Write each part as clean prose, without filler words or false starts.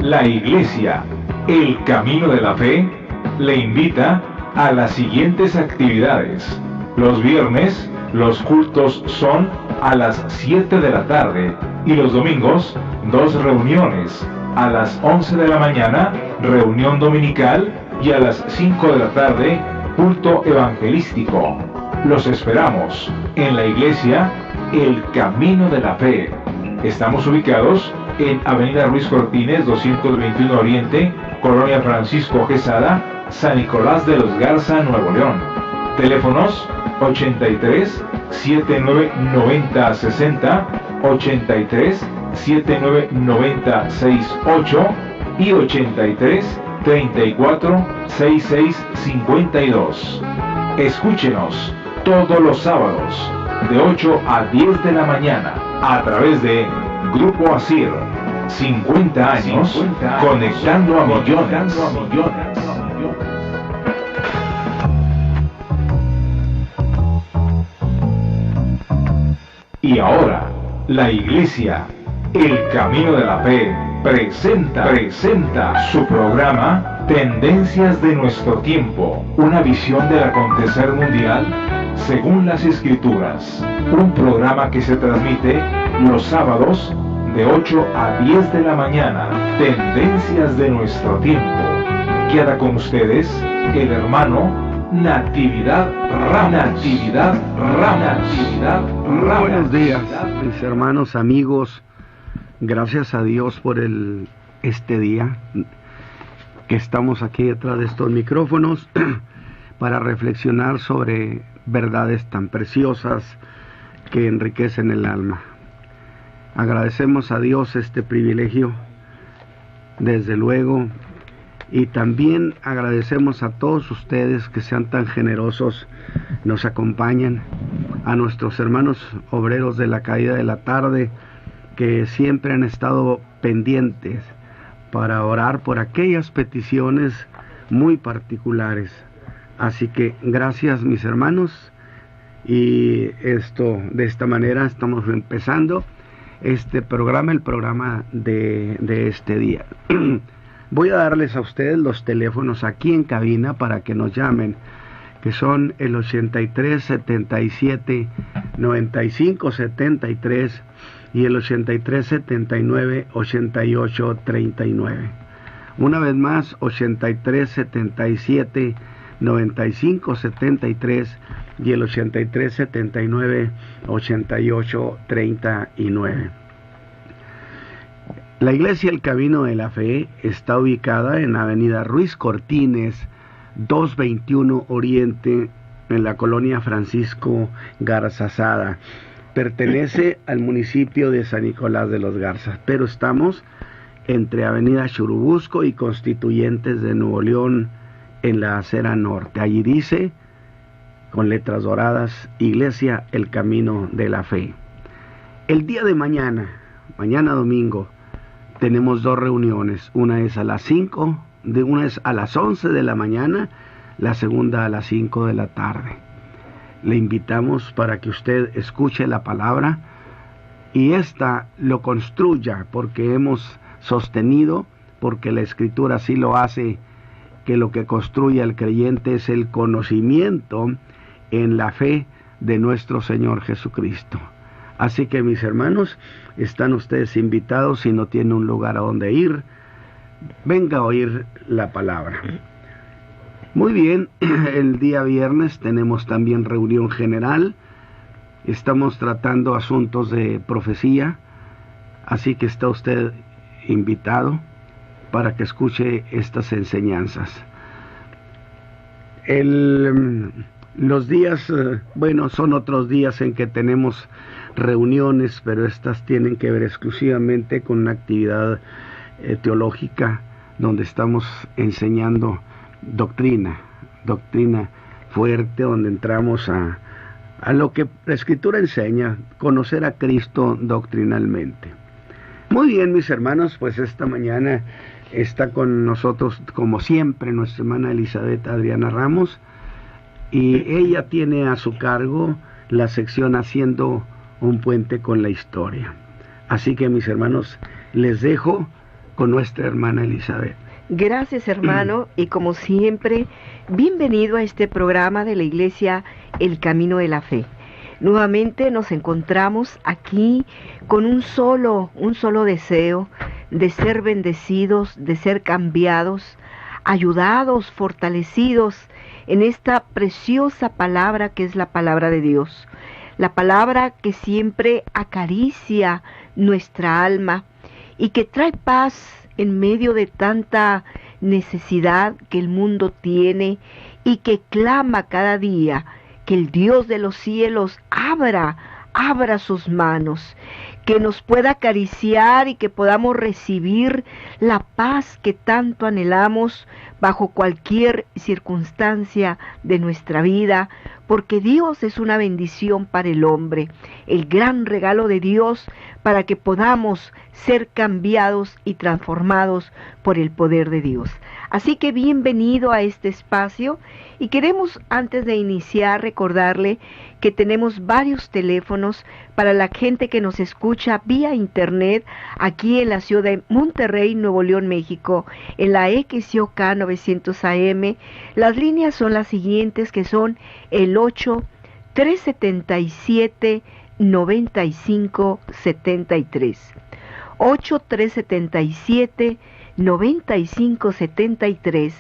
La Iglesia, el Camino de la Fe, le invita a las siguientes actividades. Los viernes, los cultos son a las 7 de la tarde y los domingos, 2 reuniones. A las 11 de la mañana, reunión dominical, y a las 5 de la tarde, culto evangelístico. Los esperamos en la Iglesia, el Camino de la Fe. Estamos ubicados en Avenida Ruiz Cortines, 221 Oriente, Colonia Francisco Quesada, San Nicolás de los Garza, Nuevo León. Teléfonos 83 79 90 60, 83 79 90 68 y 83 34 66 52. Escúchenos todos los sábados de 8 a 10 de la mañana a través de Grupo Asir, 50 años conectando a millones. Y ahora, la Iglesia, el Camino de la Fe, presenta su programa Tendencias de nuestro tiempo, una visión del acontecer mundial según las Escrituras. Un programa que se transmite los sábados de 8 a 10 de la mañana. Tendencias de nuestro tiempo. Queda con ustedes el hermano Natividad Ramos. Buenos días, mis hermanos, amigos. Gracias a Dios por este día que estamos aquí detrás de estos micrófonos para reflexionar sobre verdades tan preciosas que enriquecen el alma. Agradecemos a Dios este privilegio, desde luego, y también agradecemos a todos ustedes que sean tan generosos, nos acompañan, a nuestros hermanos obreros de la caída de la tarde, que siempre han estado pendientes para orar por aquellas peticiones muy particulares. Así que gracias, mis hermanos, y de esta manera estamos empezando este programa, el programa de este día. Voy a darles a ustedes los teléfonos aquí en cabina para que nos llamen, que son el 83 77 95 73 y el 83 79 88 39. Una vez más, 83 77 95 73 y el 83 79 88 39. La Iglesia El Camino de la Fe está ubicada en Avenida Ruiz Cortines, 221 Oriente, en la colonia Francisco Garzazada. Pertenece al municipio de San Nicolás de los Garzas, pero estamos entre Avenida Churubusco y Constituyentes de Nuevo León, en la acera norte. Allí dice, con letras doradas, Iglesia El Camino de la Fe. El día de mañana domingo, tenemos 2 reuniones. Una es a las 11 de la mañana, la segunda a las 5 de la tarde. Le invitamos para que usted escuche la palabra y esta lo construya, porque hemos sostenido, porque la Escritura así lo hace, que lo que construye al creyente es el conocimiento en la fe de nuestro Señor Jesucristo. Así que, mis hermanos, están ustedes invitados. Si no tiene un lugar a donde ir, venga a oír la palabra. Muy bien, el día viernes tenemos también reunión general. Estamos tratando asuntos de profecía, así que está usted invitado para que escuche estas enseñanzas. Los días, son otros días en que tenemos reuniones, pero estas tienen que ver exclusivamente con una actividad teológica, donde estamos enseñando doctrina fuerte, donde entramos a lo que la Escritura enseña, conocer a Cristo doctrinalmente. Muy bien, mis hermanos, pues esta mañana está con nosotros, como siempre, nuestra hermana Elizabeth Adriana Ramos, y ella tiene a su cargo la sección Haciendo un Puente con la Historia. Así que, mis hermanos, les dejo con nuestra hermana Elizabeth. Gracias, hermano, y como siempre, bienvenido a este programa de la Iglesia El Camino de la Fe. Nuevamente nos encontramos aquí con un solo deseo de ser bendecidos, de ser cambiados, ayudados, fortalecidos en esta preciosa palabra que es la palabra de Dios. La palabra que siempre acaricia nuestra alma y que trae paz en medio de tanta necesidad que el mundo tiene y que clama cada día que el Dios de los cielos abra sus manos, que nos pueda acariciar y que podamos recibir la paz que tanto anhelamos bajo cualquier circunstancia de nuestra vida, porque Dios es una bendición para el hombre, el gran regalo de Dios para que podamos ser cambiados y transformados por el poder de Dios. Así que bienvenido a este espacio y queremos antes de iniciar recordarle que tenemos varios teléfonos para la gente que nos escucha vía internet aquí en la ciudad de Monterrey, Nuevo León, México, en la XIOK 900 AM. Las líneas son las siguientes, que son el 8-377-9573, 8-377-9573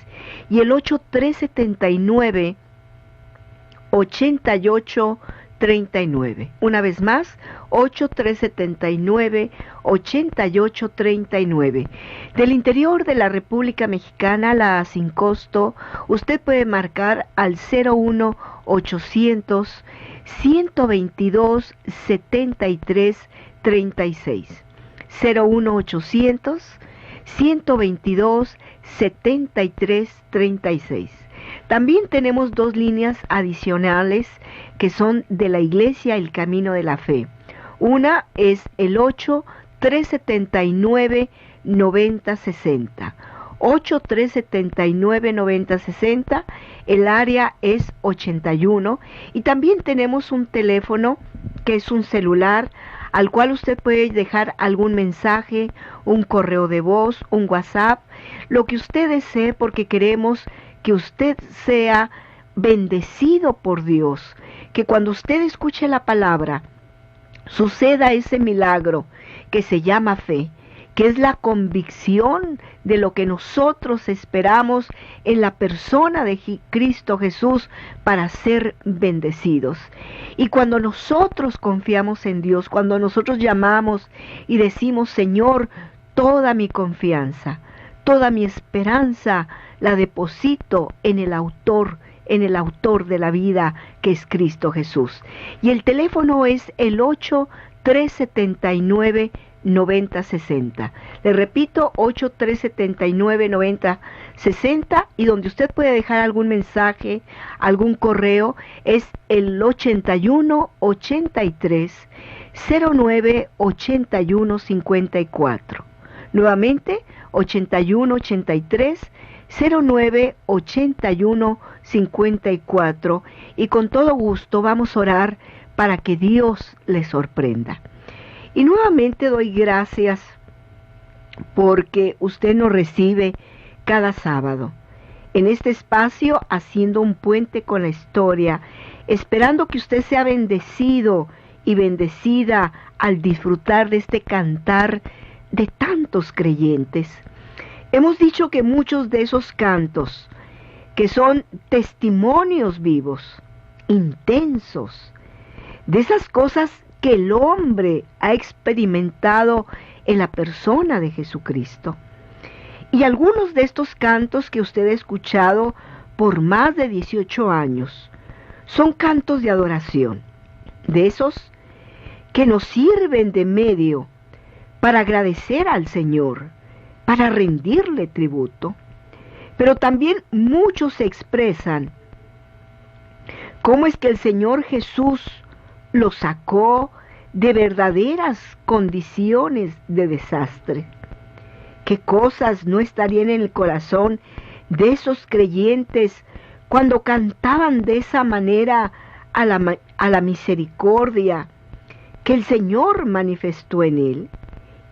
y el 8-379-8839. Una vez más, 8-379-8839. Del interior de la República Mexicana, la sin costo, usted puede marcar al 01800 122 73 36. 01800 122 73 36. También tenemos dos líneas adicionales que son de la Iglesia El Camino de la Fe. Una es el 8-379-9060. 8-379-9060, el área es 81. Y también tenemos un teléfono que es un celular al cual usted puede dejar algún mensaje, un correo de voz, un WhatsApp, lo que usted desee, porque queremos que usted sea bendecido por Dios, que cuando usted escuche la palabra, suceda ese milagro que se llama fe, que es la convicción de lo que nosotros esperamos en la persona de Cristo Jesús para ser bendecidos. Y cuando nosotros confiamos en Dios, cuando nosotros llamamos y decimos, Señor, toda mi confianza, toda mi esperanza la deposito en el autor de la vida, que es Cristo Jesús. Y el teléfono es el 8-379-9060. Le repito, 8-379-9060, y donde usted puede dejar algún mensaje, algún correo, es el 81-83-09-81-54. Nuevamente, 81-83-09-81-54, y con todo gusto vamos a orar para que Dios le sorprenda. Y nuevamente doy gracias porque usted nos recibe cada sábado en este espacio, haciendo un puente con la historia, esperando que usted sea bendecido y bendecida al disfrutar de este cantar de tantos creyentes. Hemos dicho que muchos de esos cantos, que son testimonios vivos, intensos, de esas cosas que el hombre ha experimentado en la persona de Jesucristo. Y algunos de estos cantos que usted ha escuchado por más de 18 años son cantos de adoración, de esos que nos sirven de medio para agradecer al Señor, para rendirle tributo. Pero también muchos expresan cómo es que el Señor Jesús los sacó de verdaderas condiciones de desastre. ¿Qué cosas no estarían en el corazón de esos creyentes cuando cantaban de esa manera a la misericordia que el Señor manifestó en él?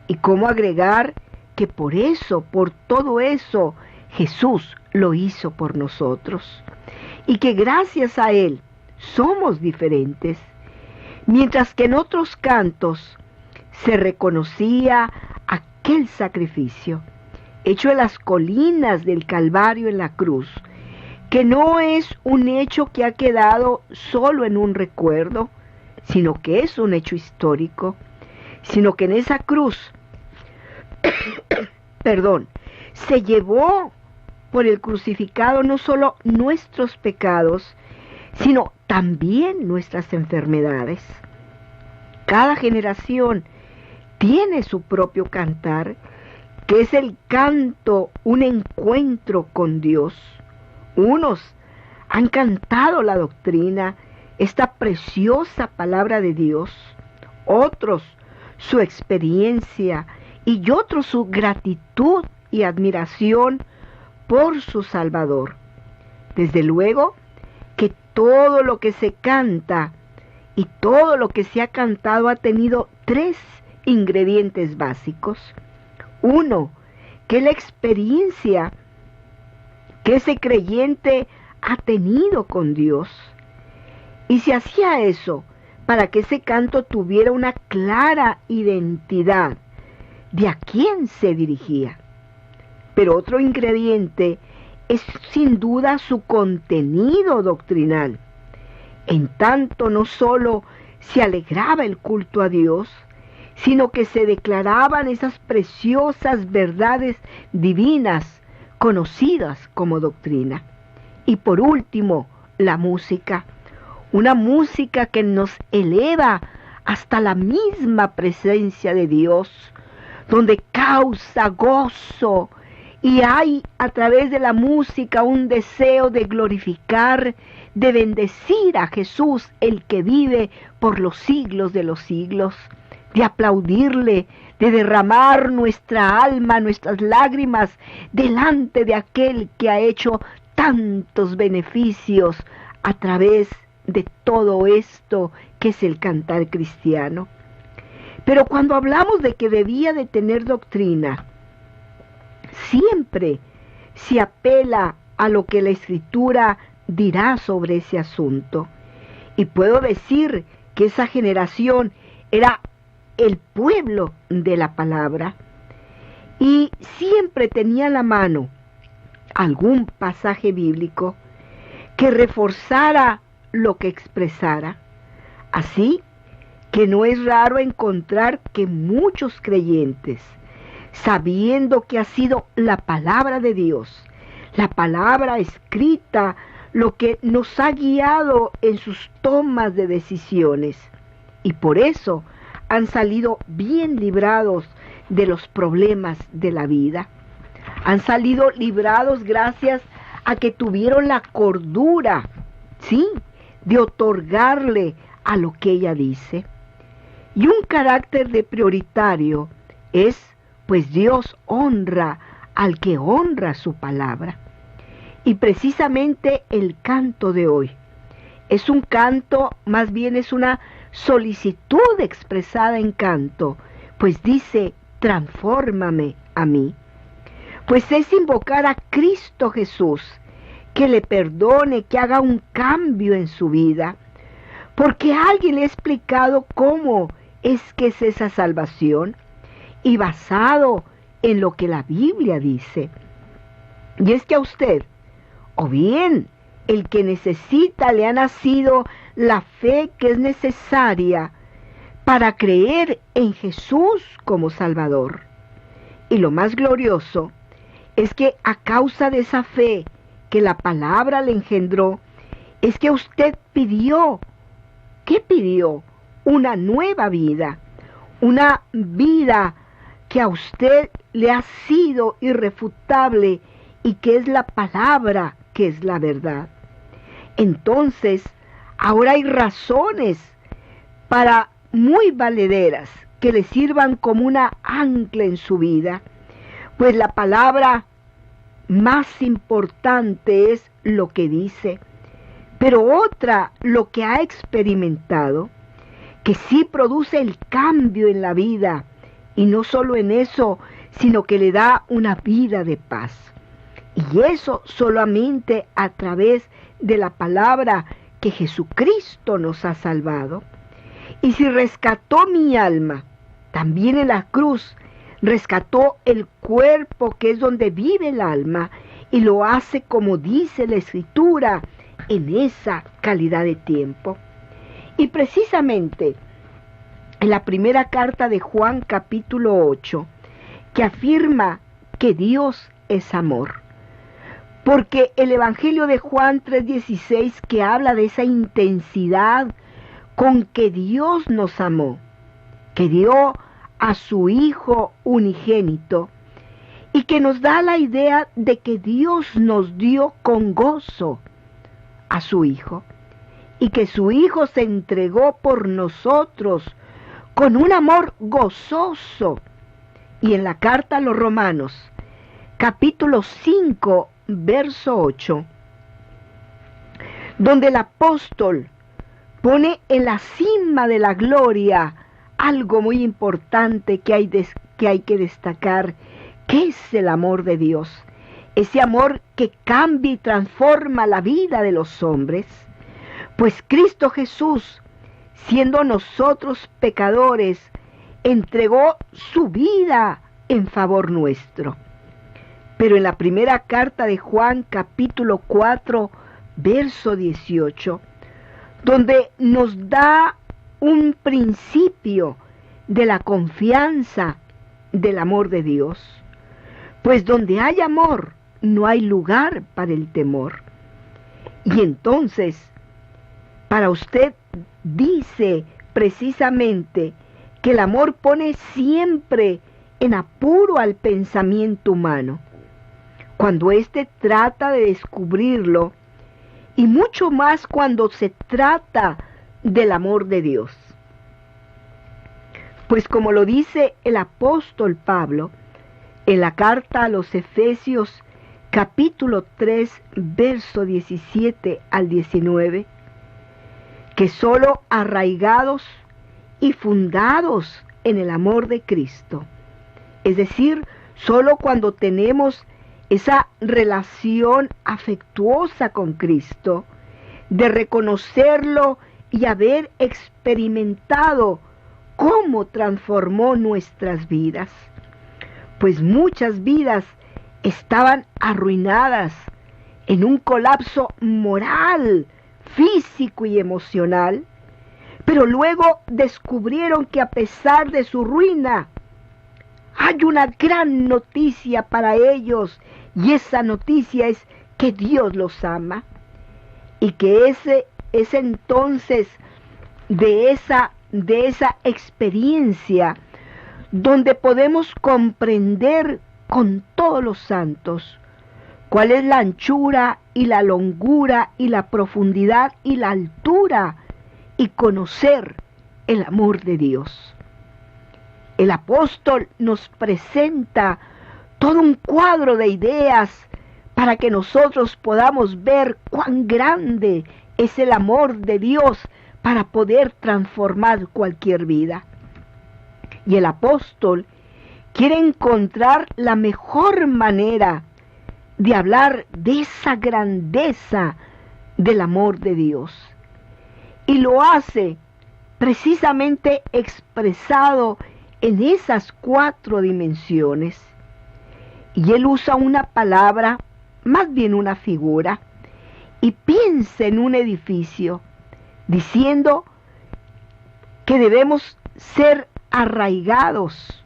Y cómo agregar que por eso, por todo eso, Jesús lo hizo por nosotros. Y que gracias a Él somos diferentes. Mientras que en otros cantos se reconocía aquel sacrificio hecho en las colinas del Calvario en la cruz, que no es un hecho que ha quedado solo en un recuerdo, sino que es un hecho histórico, sino que en esa cruz, se llevó por el crucificado no solo nuestros pecados, sino también nuestras enfermedades. Cada generación tiene su propio cantar, que es el canto, un encuentro con Dios. Unos han cantado la doctrina, esta preciosa palabra de Dios, otros su experiencia y otros su gratitud y admiración por su Salvador. Desde luego que todo lo que se canta y todo lo que se ha cantado ha tenido tres ingredientes básicos. Uno, que la experiencia que ese creyente ha tenido con Dios. Y se hacía eso para que ese canto tuviera una clara identidad de a quién se dirigía. Pero otro ingrediente es sin duda su contenido doctrinal. En tanto no solo se alegraba el culto a Dios, sino que se declaraban esas preciosas verdades divinas conocidas como doctrina. Y por último, la música, una música que nos eleva hasta la misma presencia de Dios, donde causa gozo y hay a través de la música un deseo de glorificar, de bendecir a Jesús, el que vive por los siglos de los siglos, de aplaudirle, de derramar nuestra alma, nuestras lágrimas delante de aquel que ha hecho tantos beneficios a través de todo esto que es el cantar cristiano. Pero cuando hablamos de que debía de tener doctrina, siempre se apela a lo que la Escritura dirá sobre ese asunto. Y puedo decir que esa generación era el pueblo de la palabra y siempre tenía a la mano algún pasaje bíblico que reforzara lo que expresara. Así que no es raro encontrar que muchos creyentes, sabiendo que ha sido la palabra de Dios, la palabra escrita, lo que nos ha guiado en sus tomas de decisiones, y por eso han salido bien librados de los problemas de la vida. Han salido librados gracias a que tuvieron la cordura, ¿sí?, de otorgarle a lo que ella dice. Y un carácter de prioritario es, pues Dios honra al que honra su palabra. Y precisamente el canto de hoy es un canto, más bien es una solicitud expresada en canto, pues dice, transfórmame a mí. Pues es invocar a Cristo Jesús, que le perdone, que haga un cambio en su vida, porque alguien le ha explicado cómo es que es esa salvación, y basado en lo que la Biblia dice. Y es que a usted, o bien el que necesita, le ha nacido la fe que es necesaria para creer en Jesús como Salvador. Y lo más glorioso es que a causa de esa fe que la palabra le engendró, es que usted pidió, ¿qué pidió? Una nueva vida, una vida que a usted le ha sido irrefutable y que es la palabra, que es la verdad. Entonces, ahora hay razones para muy valederas que le sirvan como una ancla en su vida, pues la palabra más importante es lo que dice, pero otra lo que ha experimentado, que sí produce el cambio en la vida, y no solo en eso, sino que le da una vida de paz. Y eso solamente a través de la palabra que Jesucristo nos ha salvado. Y si rescató mi alma, también en la cruz rescató el cuerpo, que es donde vive el alma, y lo hace como dice la Escritura, en esa calidad de tiempo. Y precisamente en la primera carta de Juan, capítulo 8, que afirma que Dios es amor. Porque el Evangelio de Juan 3:16, que habla de esa intensidad con que Dios nos amó, que dio a su Hijo unigénito, y que nos da la idea de que Dios nos dio con gozo a su Hijo, y que su Hijo se entregó por nosotros con un amor gozoso. Y en la carta a los Romanos, capítulo 5, verso 8, donde el apóstol pone en la cima de la gloria algo muy importante que hay que destacar, que es el amor de Dios. Ese amor que cambia y transforma la vida de los hombres. Pues Cristo Jesús, siendo nosotros pecadores, entregó su vida en favor nuestro. Pero en la primera carta de Juan, capítulo 4, verso 18, donde nos da un principio de la confianza del amor de Dios, pues donde hay amor, no hay lugar para el temor. Y entonces, para usted dice precisamente que el amor pone siempre en apuro al pensamiento humano, cuando éste trata de descubrirlo, y mucho más cuando se trata del amor de Dios. Pues como lo dice el apóstol Pablo en la carta a los Efesios, capítulo 3, verso 17 al 19, que solo arraigados y fundados en el amor de Cristo, es decir, solo cuando tenemos esa relación afectuosa con Cristo, de reconocerlo y haber experimentado cómo transformó nuestras vidas, pues muchas vidas estaban arruinadas en un colapso moral, físico y emocional, pero luego descubrieron que a pesar de su ruina, hay una gran noticia para ellos, y esa noticia es que Dios los ama, y que ese es entonces de esa experiencia donde podemos comprender con todos los santos cuál es la anchura y la longura y la profundidad y la altura, y conocer el amor de Dios. El apóstol nos presenta todo un cuadro de ideas para que nosotros podamos ver cuán grande es el amor de Dios para poder transformar cualquier vida. Y el apóstol quiere encontrar la mejor manera de hablar de esa grandeza del amor de Dios. Y lo hace precisamente expresado en esas 4 dimensiones. Y él usa una palabra, más bien una figura, y piensa en un edificio, diciendo que debemos ser arraigados.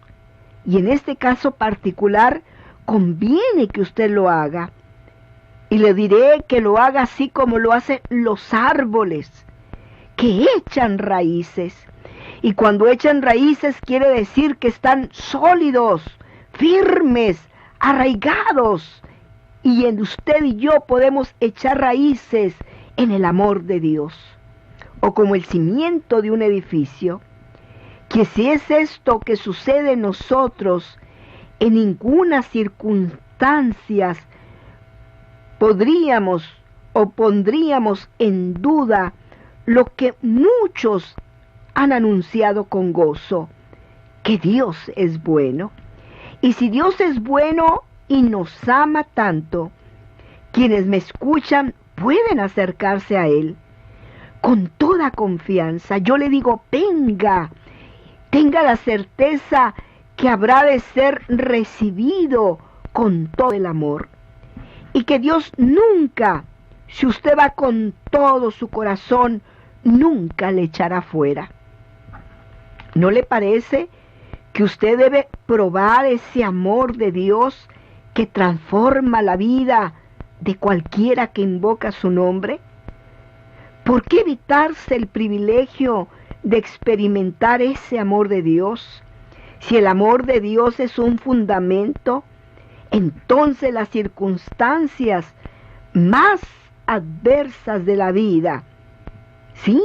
Y en este caso particular, conviene que usted lo haga. Y le diré que lo haga así como lo hacen los árboles, que echan raíces. Y cuando echan raíces quiere decir que están sólidos, firmes, arraigados. Y en usted y yo podemos echar raíces en el amor de Dios. O como el cimiento de un edificio, que si es esto que sucede en nosotros, en ninguna circunstancia podríamos o pondríamos en duda lo que muchos han anunciado con gozo, que Dios es bueno. Y si Dios es bueno y nos ama tanto, quienes me escuchan pueden acercarse a Él con toda confianza. Yo le digo, venga, tenga la certeza que habrá de ser recibido con todo el amor. Y que Dios nunca, si usted va con todo su corazón, nunca le echará fuera. ¿No le parece que usted debe probar ese amor de Dios que transforma la vida de cualquiera que invoca su nombre? ¿Por qué evitarse el privilegio de experimentar ese amor de Dios? Si el amor de Dios es un fundamento, entonces las circunstancias más adversas de la vida, sí,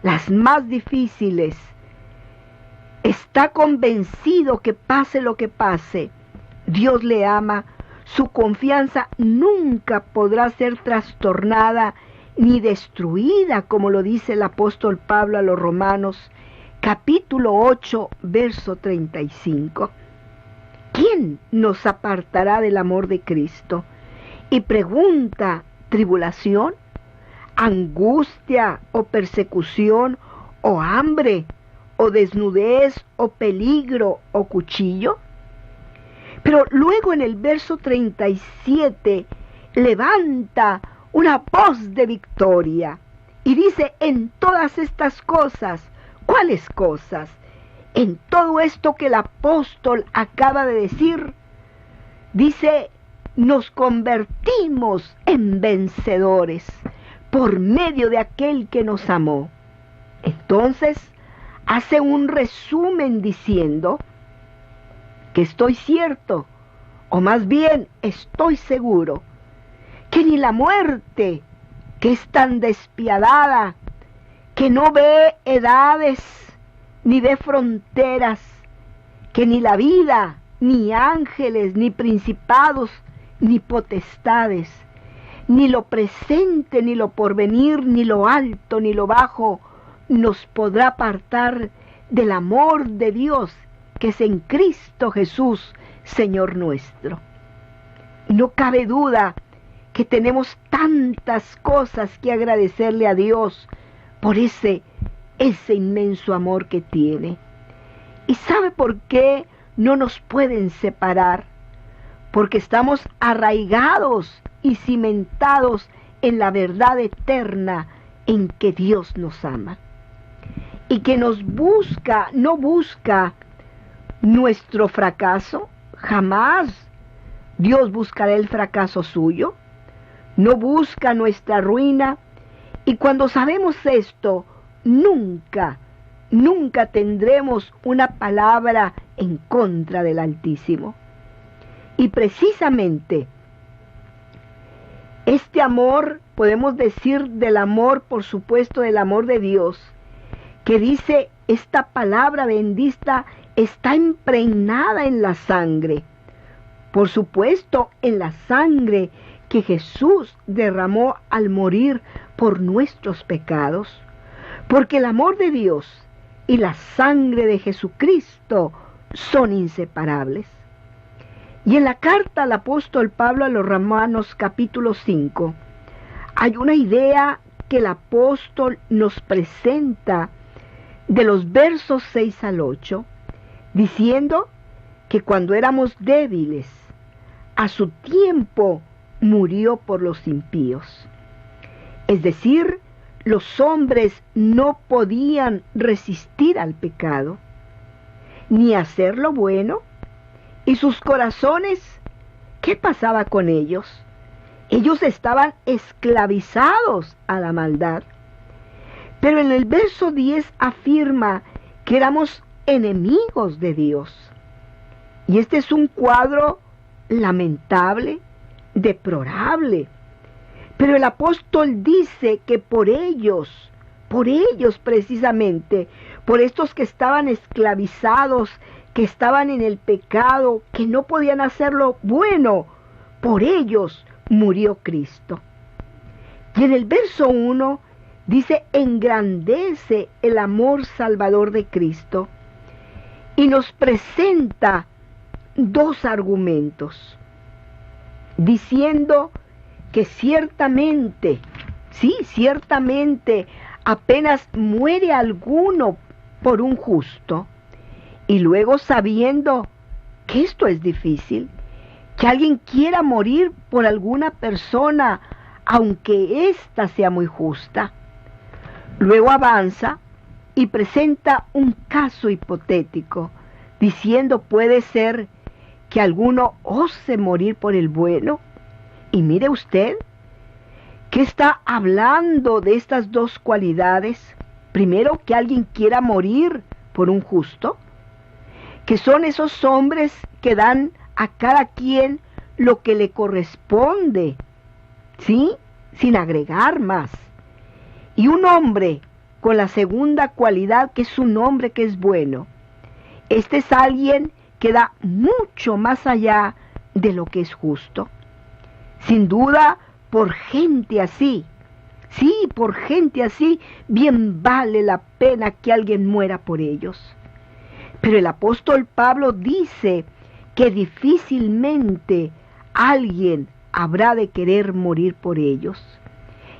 las más difíciles, está convencido que pase lo que pase, Dios le ama, su confianza nunca podrá ser trastornada ni destruida, como lo dice el apóstol Pablo a los Romanos, capítulo 8, verso 35. ¿Quién nos apartará del amor de Cristo? Y pregunta, ¿tribulación, angustia o persecución o hambre o desnudez o peligro o cuchillo? Pero luego en el verso 37 levanta una voz de victoria y dice, en todas estas cosas, ¿cuáles cosas? En todo esto que el apóstol acaba de decir, dice, nos convertimos en vencedores por medio de aquel que nos amó. Entonces, hace un resumen diciendo que estoy cierto, o más bien estoy seguro, que ni la muerte, que es tan despiadada, que no ve edades, ni ve fronteras, que ni la vida, ni ángeles, ni principados, ni potestades, ni lo presente, ni lo porvenir, ni lo alto, ni lo bajo, nos podrá apartar del amor de Dios que es en Cristo Jesús, Señor nuestro. No cabe duda que tenemos tantas cosas que agradecerle a Dios por ese inmenso amor que tiene. ¿Y sabe por qué no nos pueden separar? Porque estamos arraigados y cimentados en la verdad eterna en que Dios nos ama. Y que nos busca, no busca nuestro fracaso, jamás Dios buscará el fracaso suyo, no busca nuestra ruina, y cuando sabemos esto, nunca tendremos una palabra en contra del Altísimo. Y precisamente este amor, podemos decir del amor, por supuesto, del amor de Dios, que dice esta palabra bendita está impregnada en la sangre. Por supuesto, en la sangre que Jesús derramó al morir por nuestros pecados. Porque el amor de Dios y la sangre de Jesucristo son inseparables. Y en la carta al apóstol Pablo a los Romanos capítulo 5, hay una idea que el apóstol nos presenta de los versos 6 al 8, diciendo que cuando éramos débiles, a su tiempo murió por los impíos. Es decir, los hombres no podían resistir al pecado, ni hacer lo bueno, y sus corazones, ¿qué pasaba con ellos? Ellos estaban esclavizados a la maldad. Pero en el verso 10 afirma que éramos enemigos de Dios. Y este es un cuadro lamentable, deplorable. Pero el apóstol dice que por ellos precisamente, por estos que estaban esclavizados, que estaban en el pecado, que no podían hacer lo bueno, por ellos murió Cristo. Y en el verso 1 dice, engrandece el amor salvador de Cristo y nos presenta dos argumentos, diciendo que ciertamente, sí, ciertamente, apenas muere alguno por un justo, y luego sabiendo que esto es difícil, que alguien quiera morir por alguna persona, aunque ésta sea muy justa. Luego avanza y presenta un caso hipotético, diciendo puede ser que alguno ose morir por el bueno. Y mire usted que está hablando de estas dos cualidades. Primero, que alguien quiera morir por un justo, que son esos hombres que dan a cada quien lo que le corresponde, ¿sí? Sin agregar más. Y un hombre con la segunda cualidad, que es un hombre que es bueno. Este es alguien que da mucho más allá de lo que es justo. Sin duda, por gente así, sí, por gente así, bien vale la pena que alguien muera por ellos. Pero el apóstol Pablo dice que difícilmente alguien habrá de querer morir por ellos.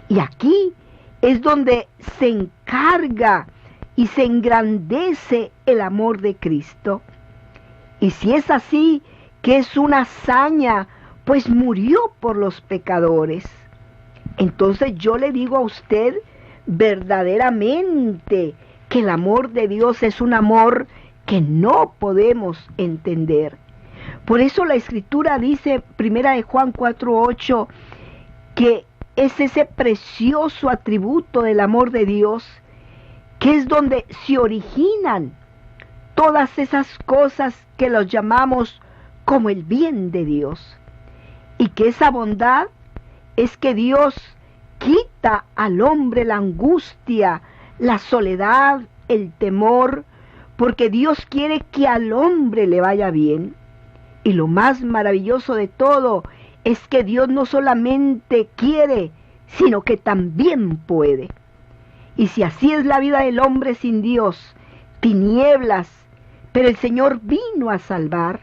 Y aquí es donde se encarga y se engrandece el amor de Cristo. Y si es así, que es una hazaña, pues murió por los pecadores. Entonces yo le digo a usted verdaderamente que el amor de Dios es un amor que no podemos entender. Por eso la Escritura dice, 1 Juan 4:8, que es ese precioso atributo del amor de Dios, que es donde se originan todas esas cosas que los llamamos como el bien de Dios. Y que esa bondad es que Dios quita al hombre la angustia, la soledad, el temor, porque Dios quiere que al hombre le vaya bien. Y lo más maravilloso de todo es que Dios no solamente quiere, sino que también puede. Y si así es la vida del hombre sin Dios, tinieblas, pero el Señor vino a salvar,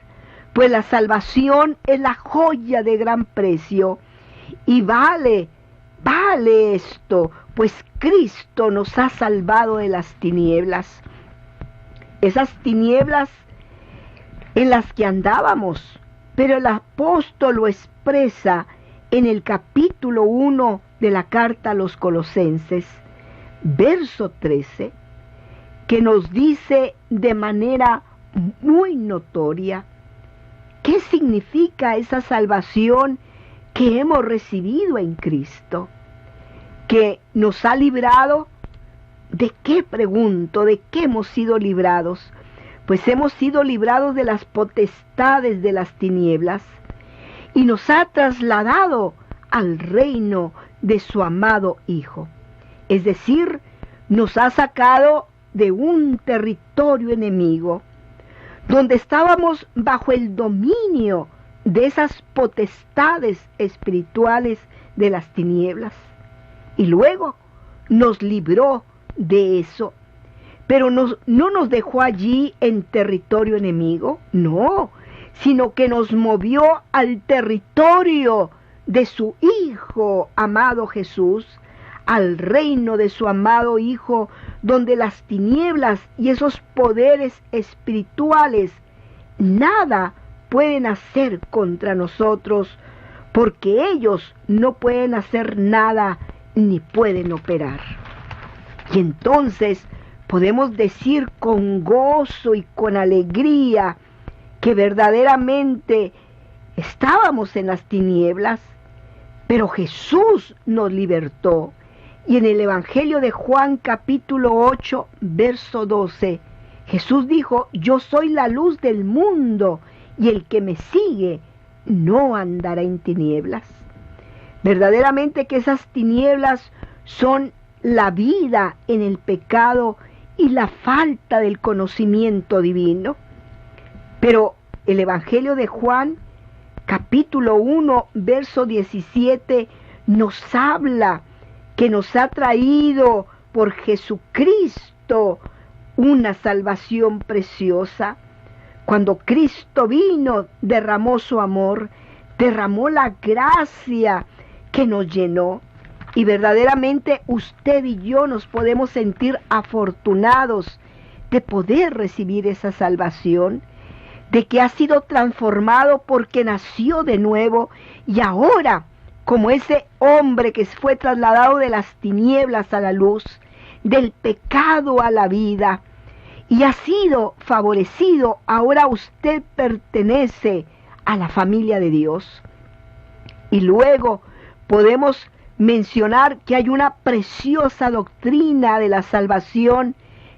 pues la salvación es la joya de gran precio, y vale esto, pues Cristo nos ha salvado de las tinieblas. Esas tinieblas en las que andábamos, pero el apóstol lo expresa en el capítulo 1 de la carta a los Colosenses, verso 13, que nos dice de manera muy notoria qué significa esa salvación que hemos recibido en Cristo, que nos ha librado. ¿De qué, pregunto? ¿De qué hemos sido librados? Pues hemos sido librados de las potestades de las tinieblas y nos ha trasladado al reino de su amado Hijo. Es decir, nos ha sacado de un territorio enemigo, donde estábamos bajo el dominio de esas potestades espirituales de las tinieblas. Y luego nos libró de eso. Pero no nos dejó allí en territorio enemigo, no, sino que nos movió al territorio de su Hijo amado Jesús, al reino de su amado Hijo, donde las tinieblas y esos poderes espirituales nada pueden hacer contra nosotros, porque ellos no pueden hacer nada ni pueden operar. Y entonces podemos decir con gozo y con alegría que verdaderamente estábamos en las tinieblas, pero Jesús nos libertó. Y en el Evangelio de Juan capítulo 8, verso 12, Jesús dijo: yo soy la luz del mundo, y el que me sigue no andará en tinieblas. Verdaderamente que esas tinieblas son la vida en el pecado y la falta del conocimiento divino. Pero el Evangelio de Juan, capítulo 1, verso 17, nos habla que nos ha traído por Jesucristo una salvación preciosa, Cuando Cristo vino, derramó su amor, derramó la gracia que nos llenó. Y verdaderamente usted y yo nos podemos sentir afortunados de poder recibir esa salvación, de que ha sido transformado porque nació de nuevo y ahora, como ese hombre que fue trasladado de las tinieblas a la luz, del pecado a la vida, y ha sido favorecido, ahora usted pertenece a la familia de Dios. Y luego podemos mencionar que hay una preciosa doctrina de la salvación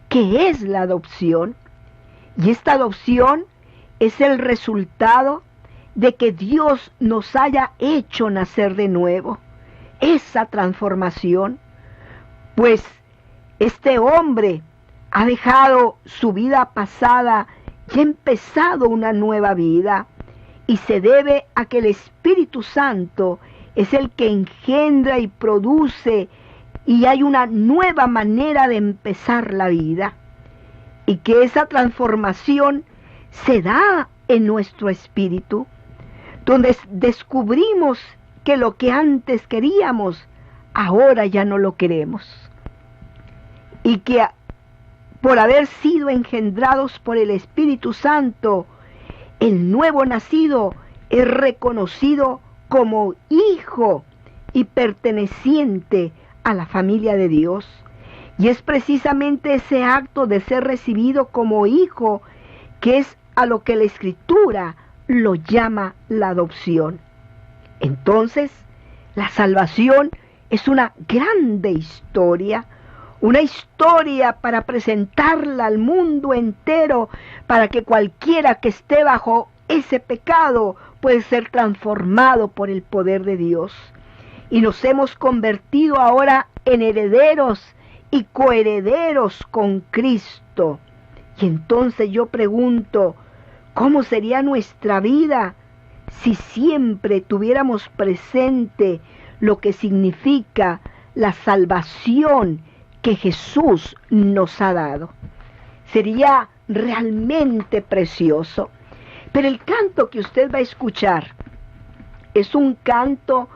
que es la adopción. Y esta adopción es el resultado de que Dios nos haya hecho nacer de nuevo. Esa transformación, pues este hombre ha dejado su vida pasada y ha empezado una nueva vida, y se debe a que el Espíritu Santo es el que engendra y produce, y hay una nueva manera de empezar la vida, y que esa transformación se da en nuestro espíritu, donde descubrimos que lo que antes queríamos, ahora ya no lo queremos, y que por haber sido engendrados por el Espíritu Santo, el nuevo nacido es reconocido como hijo y perteneciente a la familia de Dios. Y es precisamente ese acto de ser recibido como hijo que es a lo que la Escritura lo llama la adopción. Entonces, la salvación es una grande historia, una historia para presentarla al mundo entero, para que cualquiera que esté bajo ese pecado puede ser transformado por el poder de Dios. Y nos hemos convertido ahora en herederos y coherederos con Cristo. Y entonces yo pregunto, ¿cómo sería nuestra vida si siempre tuviéramos presente lo que significa la salvación que Jesús nos ha dado? Sería realmente precioso. Pero el canto que usted va a escuchar es un canto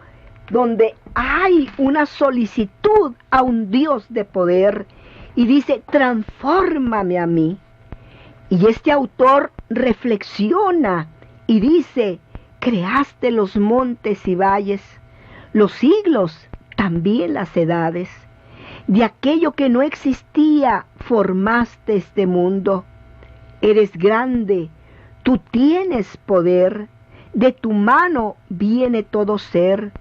donde hay una solicitud a un Dios de poder y dice, transfórmame a mí. Y este autor reflexiona y dice, creaste los montes y valles, los siglos, también las edades. De aquello que no existía, formaste este mundo. Eres grande, tú tienes poder, de tu mano viene todo ser.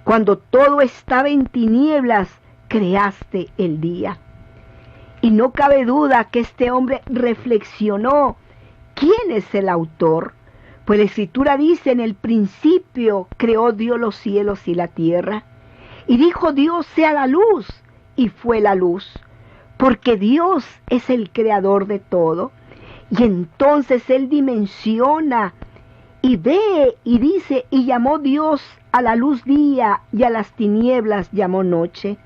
Cuando todo estaba en tinieblas, creaste el día. Y no cabe duda que este hombre reflexionó, ¿quién es el autor? Pues la Escritura dice, en el principio creó Dios los cielos y la tierra. Y dijo Dios, sea la luz, y fue la luz, porque Dios es el creador de todo. Y entonces Él dimensiona y ve y dice, y llamó Dios a la luz día y a las tinieblas llamó noche.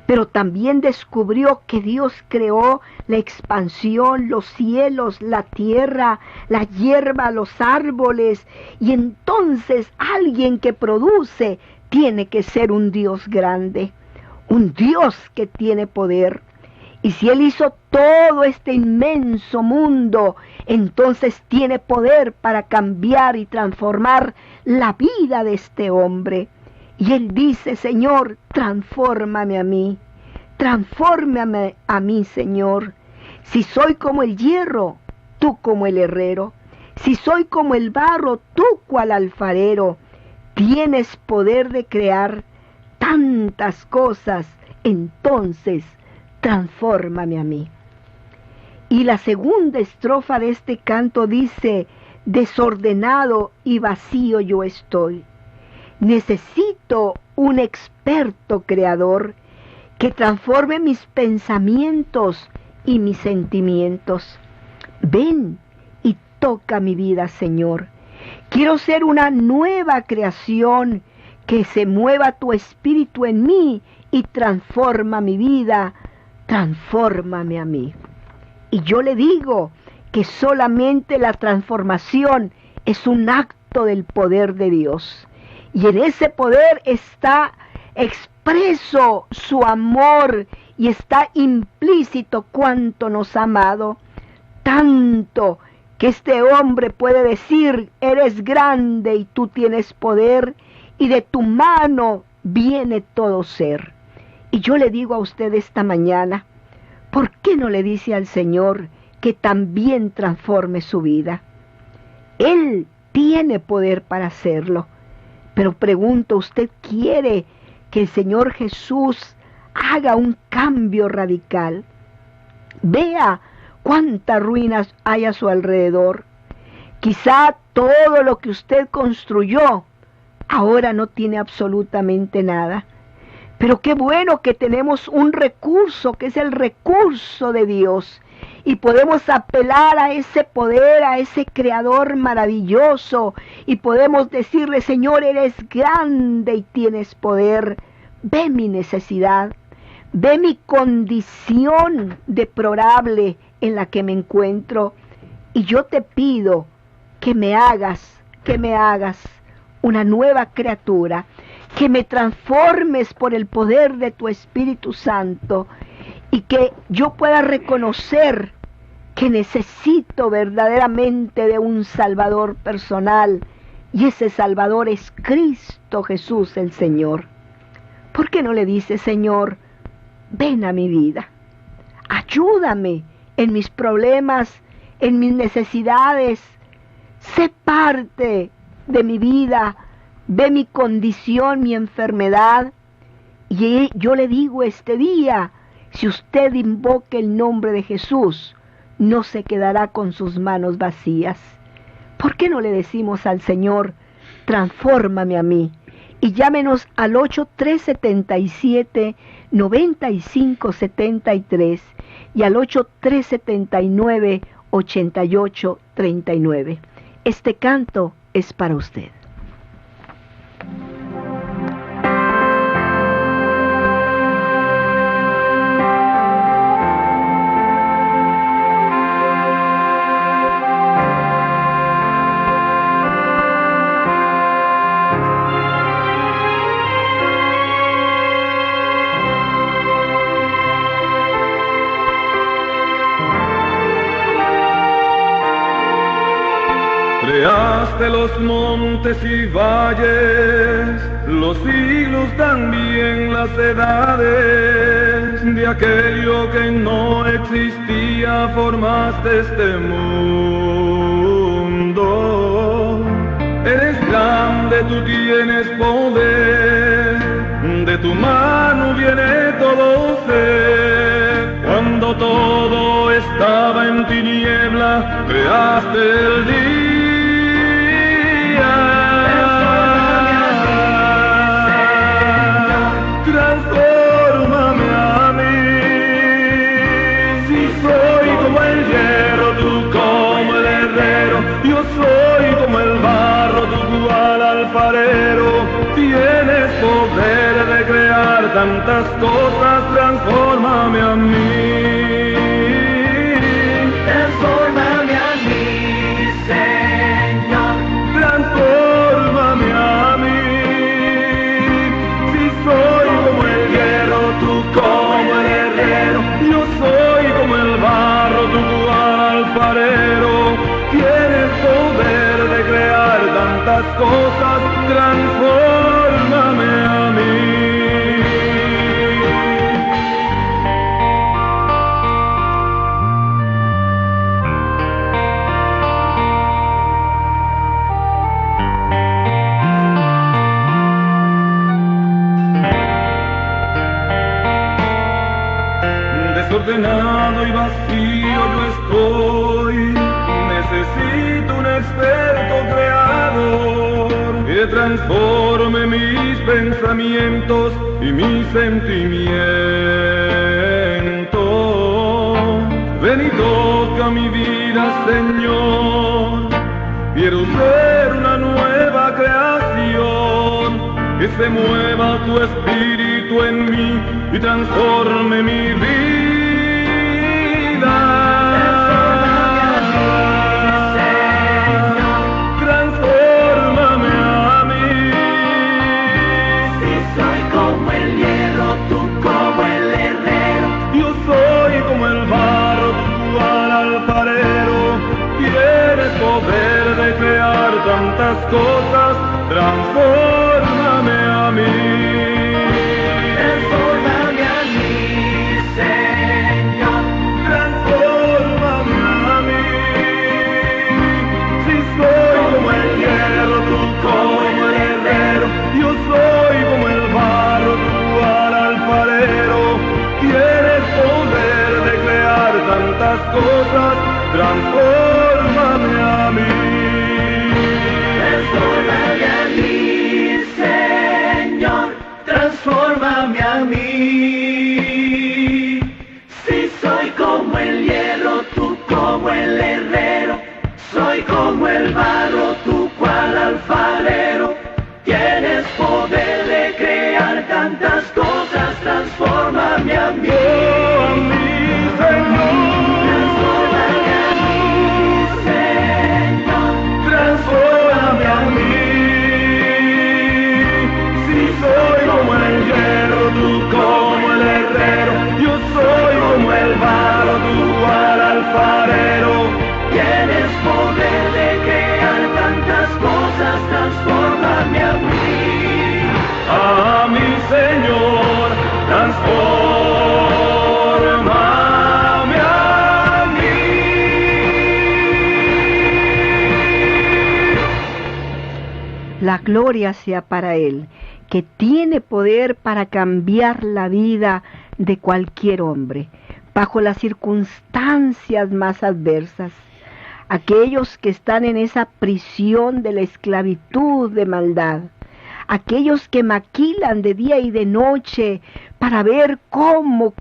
Pero también descubrió que Dios creó la expansión, los cielos, la tierra, la hierba, los árboles. Y entonces alguien que produce tiene que ser un Dios grande, un Dios que tiene poder. Y si Él hizo todo este inmenso mundo, entonces tiene poder para cambiar y transformar la vida de este hombre. Y Él dice, Señor, transfórmame a mí, transfórmame a mí, Señor. Si soy como el hierro, tú como el herrero. Si soy como el barro, tú cual alfarero. Tienes poder de crear tantas cosas, entonces transfórmame a mí. Y la segunda estrofa de este canto dice, desordenado y vacío yo estoy. Necesito un experto creador que transforme mis pensamientos y mis sentimientos. Ven y toca mi vida, Señor. Quiero ser una nueva creación, que se mueva tu espíritu en mí y transforma mi vida, transfórmame a mí. Y yo le digo que solamente la transformación es un acto del poder de Dios. Y en ese poder está expreso su amor y está implícito cuánto nos ha amado, tanto que este hombre puede decir: eres grande y tú tienes poder, y de tu mano viene todo ser. Y yo le digo a usted esta mañana, ¿por qué no le dice al Señor que también transforme su vida? Él tiene poder para hacerlo. Pero pregunto, ¿usted quiere que el Señor Jesús haga un cambio radical? Vea cuántas ruinas hay a su alrededor. Quizá todo lo que usted construyó ahora no tiene absolutamente nada. Pero qué bueno que tenemos un recurso, que es el recurso de Dios. Y podemos apelar a ese poder, a ese creador maravilloso. Y podemos decirle: Señor, eres grande y tienes poder. Ve mi necesidad, ve mi condición deplorable en la que me encuentro. Y yo te pido que me hagas una nueva criatura, que me transformes por el poder de tu Espíritu Santo, y que yo pueda reconocer que necesito verdaderamente de un Salvador personal, y ese Salvador es Cristo Jesús el Señor. ¿Por qué no le dice: Señor, ven a mi vida, ayúdame en mis problemas, en mis necesidades, sé parte de mi vida, ve mi condición, mi enfermedad? Y yo le digo este día: si usted invoca el nombre de Jesús, no se quedará con sus manos vacías. ¿Por qué no le decimos al Señor: transfórmame a mí? Y llámenos al 8377-9573 y al 8379-8839. Este canto es para usted. Creaste los montes y valles, los siglos también las edades, de aquello que no existía formaste este mundo. Eres grande, tú tienes poder, de tu mano viene todo ser. Cuando todo estaba en tiniebla, creaste el día. Transfórmame a mí, si soy como el hierro, tú como el herrero, yo soy como el barro, tú igual alfarero. Tienes poder de crear tantas cosas, transfórmame a mí. Transfórmame a mí, Señor. Transfórmame a mí. Si soy como el hierro, tú como el herrero, yo soy como el barro, tú alfarero. Tienes poder de crear tantas cosas, transfórmame a mí. Desordenado y vacío yo estoy, necesito un experto creador que transforme mis pensamientos y mis sentimientos. Ven y toca mi vida, Señor, quiero ser una nueva creación, que se mueva tu espíritu en mí y transforme mi vida. tantas cosas, transfórmame a mí. Transfórmame a mí, Señor, transfórmame a mí. Si soy como el hierro, tú como el herrero, yo soy como el barro, tú al alfarero. Tienes poder de crear tantas cosas, transfórmame a mí. Transfórmame a mí, Señor, transfórmame a mí. Si soy como el hierro, tú como el herrero, soy como el barro, tú cual alfarero. Tienes poder de crear tantas cosas, transfórmame a mí. Oh, a mí, Señor. Transfórmame a mí, Señor. Transfórmame a mí. Si soy como el hierro, tú como el herrero, yo soy como el barro, tú al alfarero. Tienes poder de crear tantas cosas, transfórmame a mí. A mi Señor, transfórmame a mí. La gloria sea para Él, que tiene poder para cambiar la vida de cualquier hombre, bajo las circunstancias más adversas. Aquellos que están en esa prisión de la esclavitud de maldad, aquellos que maquilan de día y de noche para ver cómo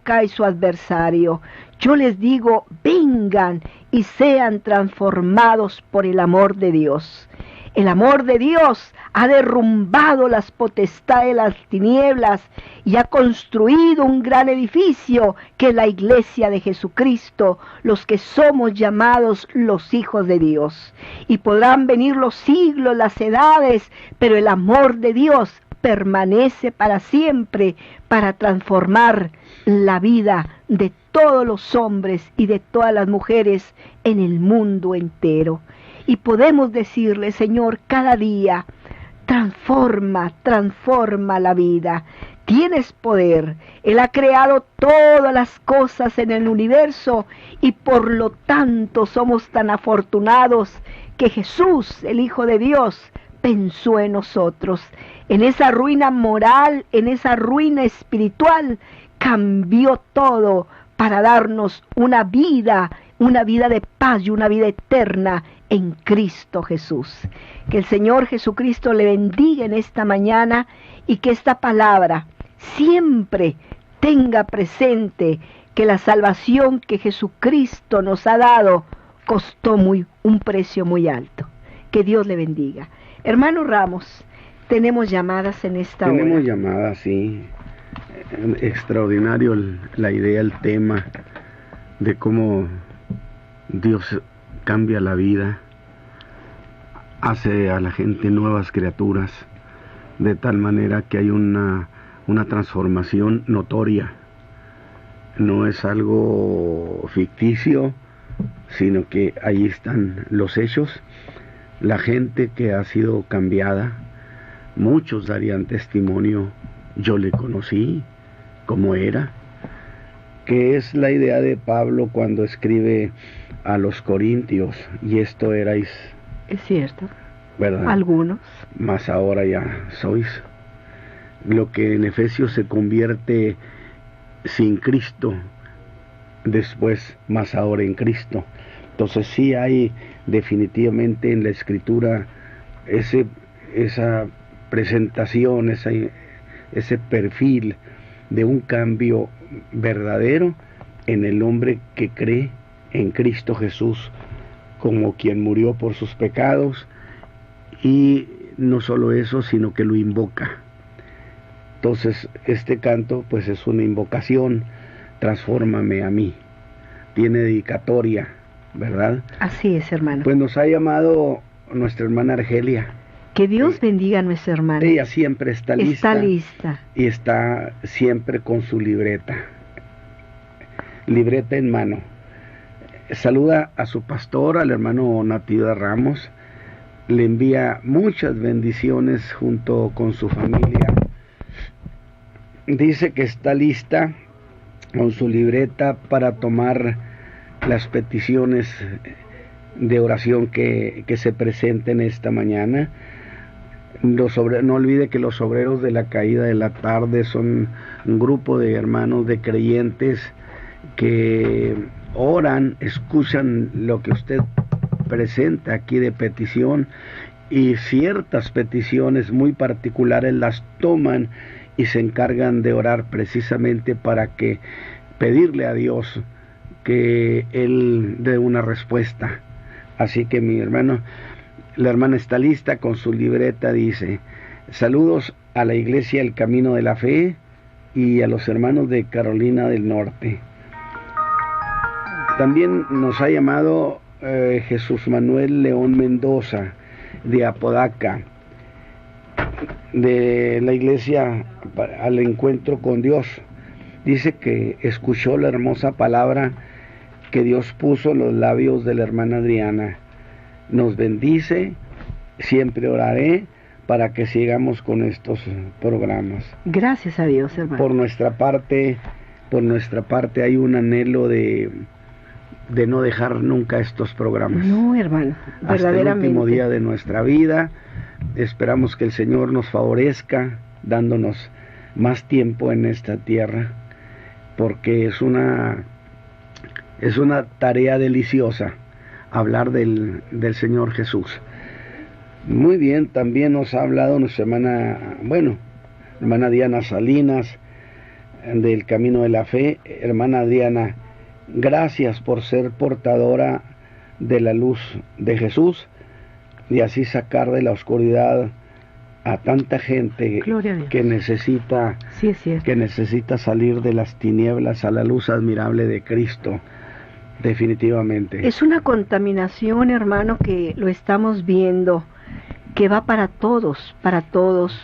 cae su adversario. Yo les digo, vengan y sean transformados por el amor de Dios. El amor de Dios ha derrumbado las potestades de las tinieblas y ha construido un gran edificio que es la iglesia de Jesucristo, los que somos llamados los hijos de Dios. Y podrán venir los siglos, las edades, pero el amor de Dios permanece para siempre para transformar la vida de todos los hombres y de todas las mujeres en el mundo entero. Y podemos decirle, Señor, cada día, transforma la vida. Tienes poder. Él ha creado todas las cosas en el universo y por lo tanto somos tan afortunados que Jesús, el Hijo de Dios, pensó en nosotros. En esa ruina moral, en esa ruina espiritual, cambió todo para darnos una vida de paz y una vida eterna en Cristo Jesús. Que el Señor Jesucristo le bendiga en esta mañana y que esta palabra siempre tenga presente que la salvación que Jesucristo nos ha dado costó un precio muy alto. Que Dios le bendiga. Hermano Ramos, tenemos llamadas en esta hora. Tenemos llamadas, sí. Extraordinario la idea, el tema de cómo Dios cambia la vida, hace a la gente nuevas criaturas, de tal manera que hay una transformación notoria. No es algo ficticio, sino que ahí están los hechos. La gente que ha sido cambiada, muchos darían testimonio, yo le conocí como era, que es la idea de Pablo cuando escribe a los Corintios, y esto erais. Es cierto, ¿verdad? Algunos. Mas ahora ya sois. Lo que en Efesios se convierte sin Cristo, después más ahora en Cristo. Entonces sí hay definitivamente en la Escritura esa presentación, ese perfil de un cambio verdadero en el hombre que cree en Cristo Jesús como quien murió por sus pecados, y no solo eso, sino que lo invoca. Entonces este canto pues es una invocación, transfórmame a mí, tiene dedicatoria, ¿verdad? Así es, hermano. Pues nos ha llamado nuestra hermana Argelia. Que Dios bendiga a nuestra hermana. Ella siempre está lista. Está lista. Y está siempre con su libreta en mano. Saluda a su pastor, al hermano Natividad Ramos, le envía muchas bendiciones junto con su familia. Dice que está lista con su libreta para tomar las peticiones de oración que se presenten esta mañana. No olvide que los obreros de la caída de la tarde son un grupo de hermanos, de creyentes que oran, escuchan lo que usted presenta aquí de petición, y ciertas peticiones muy particulares las toman y se encargan de orar precisamente para que pedirle a Dios que Él dé una respuesta. Así que mi hermano, la hermana está lista con su libreta. Dice: saludos a la Iglesia El Camino de la Fe y a los hermanos de Carolina del Norte. También nos ha llamado Jesús Manuel León Mendoza, de Apodaca, de la Iglesia Al Encuentro con Dios. Dice que escuchó la hermosa palabra que Dios puso en los labios de la hermana Adriana. Nos bendice, siempre oraré para que sigamos con estos programas. Gracias a Dios, hermano. Por nuestra parte hay un anhelo de no dejar nunca estos programas. No, hermano, verdaderamente. Hasta el último día de nuestra vida. Esperamos que el Señor nos favorezca dándonos más tiempo en esta tierra, porque es una tarea deliciosa hablar del Señor Jesús. Muy bien, también nos ha hablado nuestra hermana Diana Salinas, del Camino de la Fe. Hermana Diana, gracias por ser portadora de la luz de Jesús y así sacar de la oscuridad a tanta gente que necesita, que necesita salir de las tinieblas a la luz admirable de Cristo. Definitivamente. Es una contaminación, hermano, que lo estamos viendo, que va para todos, para todos.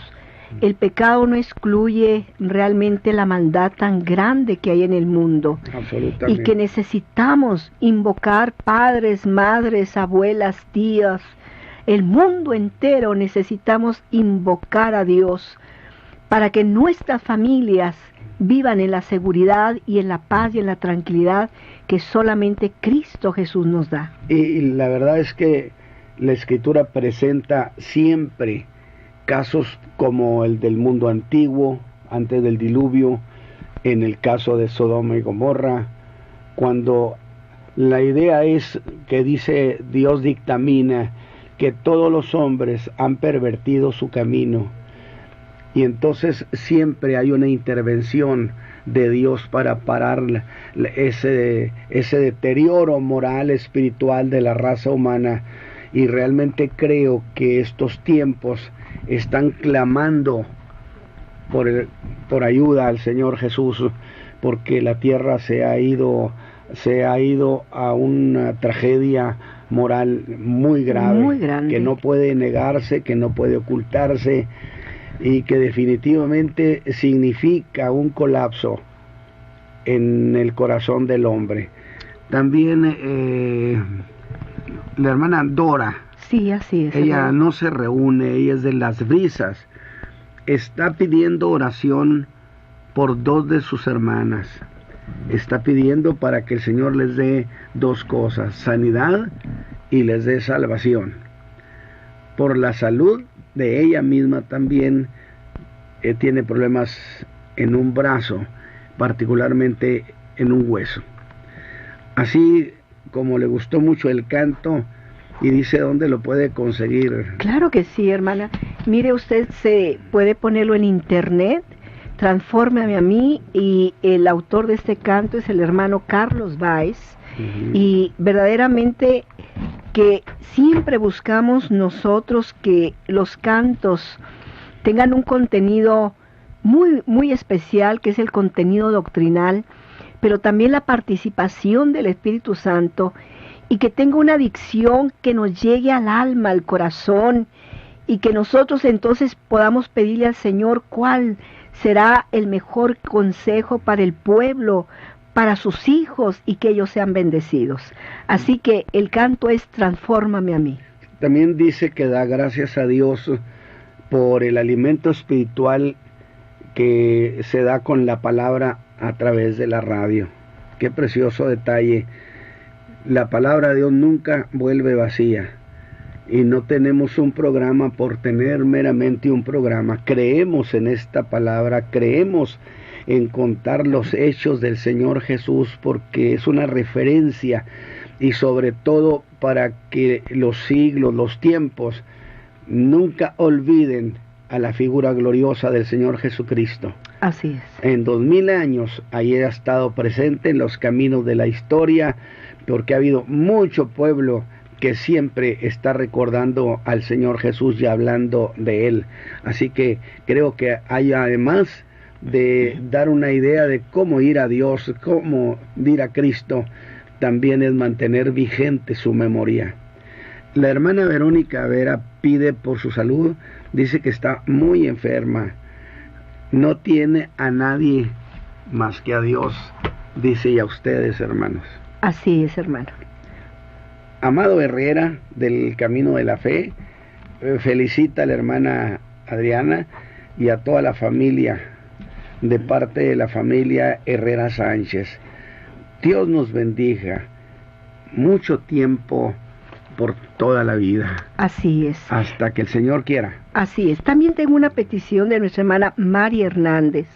El pecado no excluye realmente la maldad tan grande que hay en el mundo. Absolutamente. Y que necesitamos invocar padres, madres, abuelas, tías, el mundo entero necesitamos invocar a Dios para que nuestras familias vivan en la seguridad y en la paz y en la tranquilidad que solamente Cristo Jesús nos da. Y la verdad es que la Escritura presenta siempre casos como el del mundo antiguo, antes del diluvio, en el caso de Sodoma y Gomorra, cuando la idea es que dice Dios dictamina que todos los hombres han pervertido su camino, y entonces siempre hay una intervención de Dios para parar ese deterioro moral, espiritual de la raza humana. Y realmente creo que estos tiempos están clamando por ayuda al Señor Jesús, porque la tierra se ha ido a una tragedia moral muy grave, muy grande, que no puede negarse, que no puede ocultarse, y que definitivamente significa un colapso en el corazón del hombre. También la hermana Dora, sí, así es, ella hermano. no se reúne, ella es de Las Brisas, está pidiendo oración por dos de sus hermanas. Está pidiendo para que el Señor les dé dos cosas: sanidad y les dé salvación. Por la salud de ella misma también, tiene problemas en un brazo, particularmente en un hueso. Así como le gustó mucho el canto, y dice dónde lo puede conseguir. Claro que sí, hermana. Mire, usted se puede ponerlo en internet, Transfórmame a mí, y el autor de este canto es el hermano Carlos Báez. Y verdaderamente que siempre buscamos nosotros que los cantos tengan un contenido muy, muy especial, que es el contenido doctrinal, pero también la participación del Espíritu Santo, y que tenga una dicción que nos llegue al alma, al corazón, y que nosotros entonces podamos pedirle al Señor cuál será el mejor consejo para el pueblo, para sus hijos, y que ellos sean bendecidos. Así que el canto es Transfórmame a mí. también dice que da gracias a Dios por el alimento espiritual que se da con la palabra a través de la radio. Qué precioso detalle. La palabra de Dios nunca vuelve vacía. Y no tenemos un programa por tener meramente un programa. Creemos en esta palabra, creemos en contar los hechos del Señor Jesús, porque es una referencia, y sobre todo para que los siglos, los tiempos, nunca olviden a la figura gloriosa del Señor Jesucristo. Así es. En 2000 años ahí ha estado presente en los caminos de la historia, porque ha habido mucho pueblo que siempre está recordando al Señor Jesús y hablando de Él. Así que creo que hay, además de dar una idea de cómo ir a Dios, cómo ir a Cristo, también es mantener vigente su memoria. La hermana Verónica Vera pide por su salud, dice que está muy enferma, no tiene a nadie más que a Dios, dice, y a ustedes, hermanos. Así es, hermano. Amado Herrera, del Camino de la Fe, felicita a la hermana Adriana y a toda la familia, de parte de la familia Herrera Sánchez. Dios nos bendiga mucho tiempo, por toda la vida. Así es. Hasta que el Señor quiera. Así es. También tengo una petición de nuestra hermana María Hernández.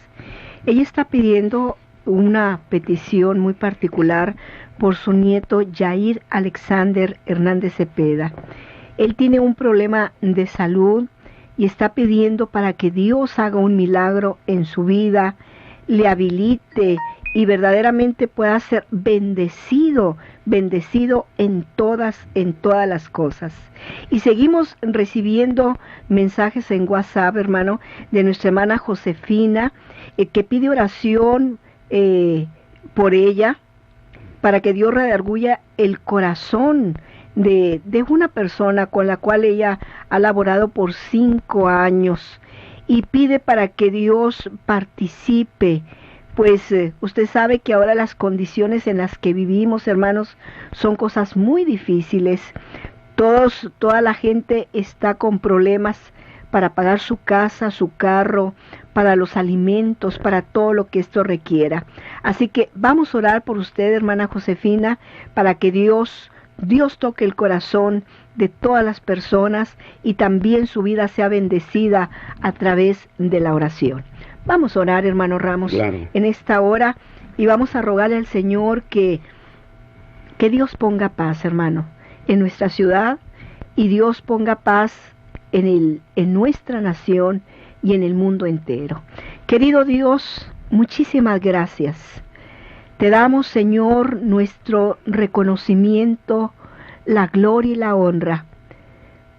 Ella está pidiendo una petición muy particular por su nieto Jair Alexander Hernández Cepeda. Él tiene un problema de salud y está pidiendo para que Dios haga un milagro en su vida, le habilite y verdaderamente pueda ser bendecido en todas las cosas. Y seguimos recibiendo mensajes en WhatsApp, hermano, de nuestra hermana Josefina, que pide oración por ella, para que Dios redarguya el corazón de una persona con la cual ella ha laborado por 5 años, y pide para que Dios participe. Pues usted sabe que ahora las condiciones en las que vivimos, hermanos, son cosas muy difíciles. Toda la gente está con problemas para pagar su casa, su carro, para los alimentos, para todo lo que esto requiera. Así que vamos a orar por usted, hermana Josefina, para que Dios toque el corazón de todas las personas y también su vida sea bendecida a través de la oración. Vamos a orar, hermano Ramos, claro, en esta hora, y vamos a rogarle al Señor que Dios ponga paz, hermano, en nuestra ciudad, y Dios ponga paz en nuestra nación y en el mundo entero. Querido Dios, muchísimas gracias. Te damos, Señor, nuestro reconocimiento, la gloria y la honra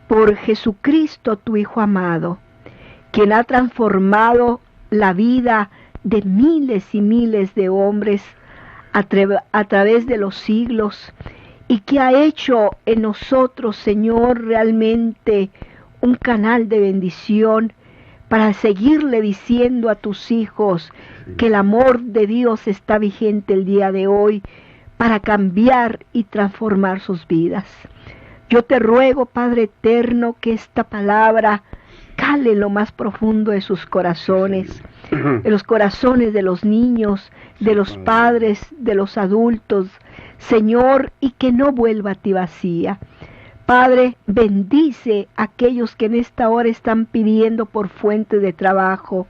por Jesucristo, tu Hijo amado, quien ha transformado la vida de miles y miles de hombres a través de los siglos, y que ha hecho en nosotros, Señor, realmente un canal de bendición para seguirle diciendo a tus hijos que el amor de Dios está vigente el día de hoy para cambiar y transformar sus vidas. Yo te ruego, Padre eterno, que esta palabra cale en lo más profundo de sus corazones, de los corazones de los niños, de los padres, de los adultos, Señor, y que no vuelva a ti vacía. Padre, bendice a aquellos que en esta hora están pidiendo por fuente de trabajo,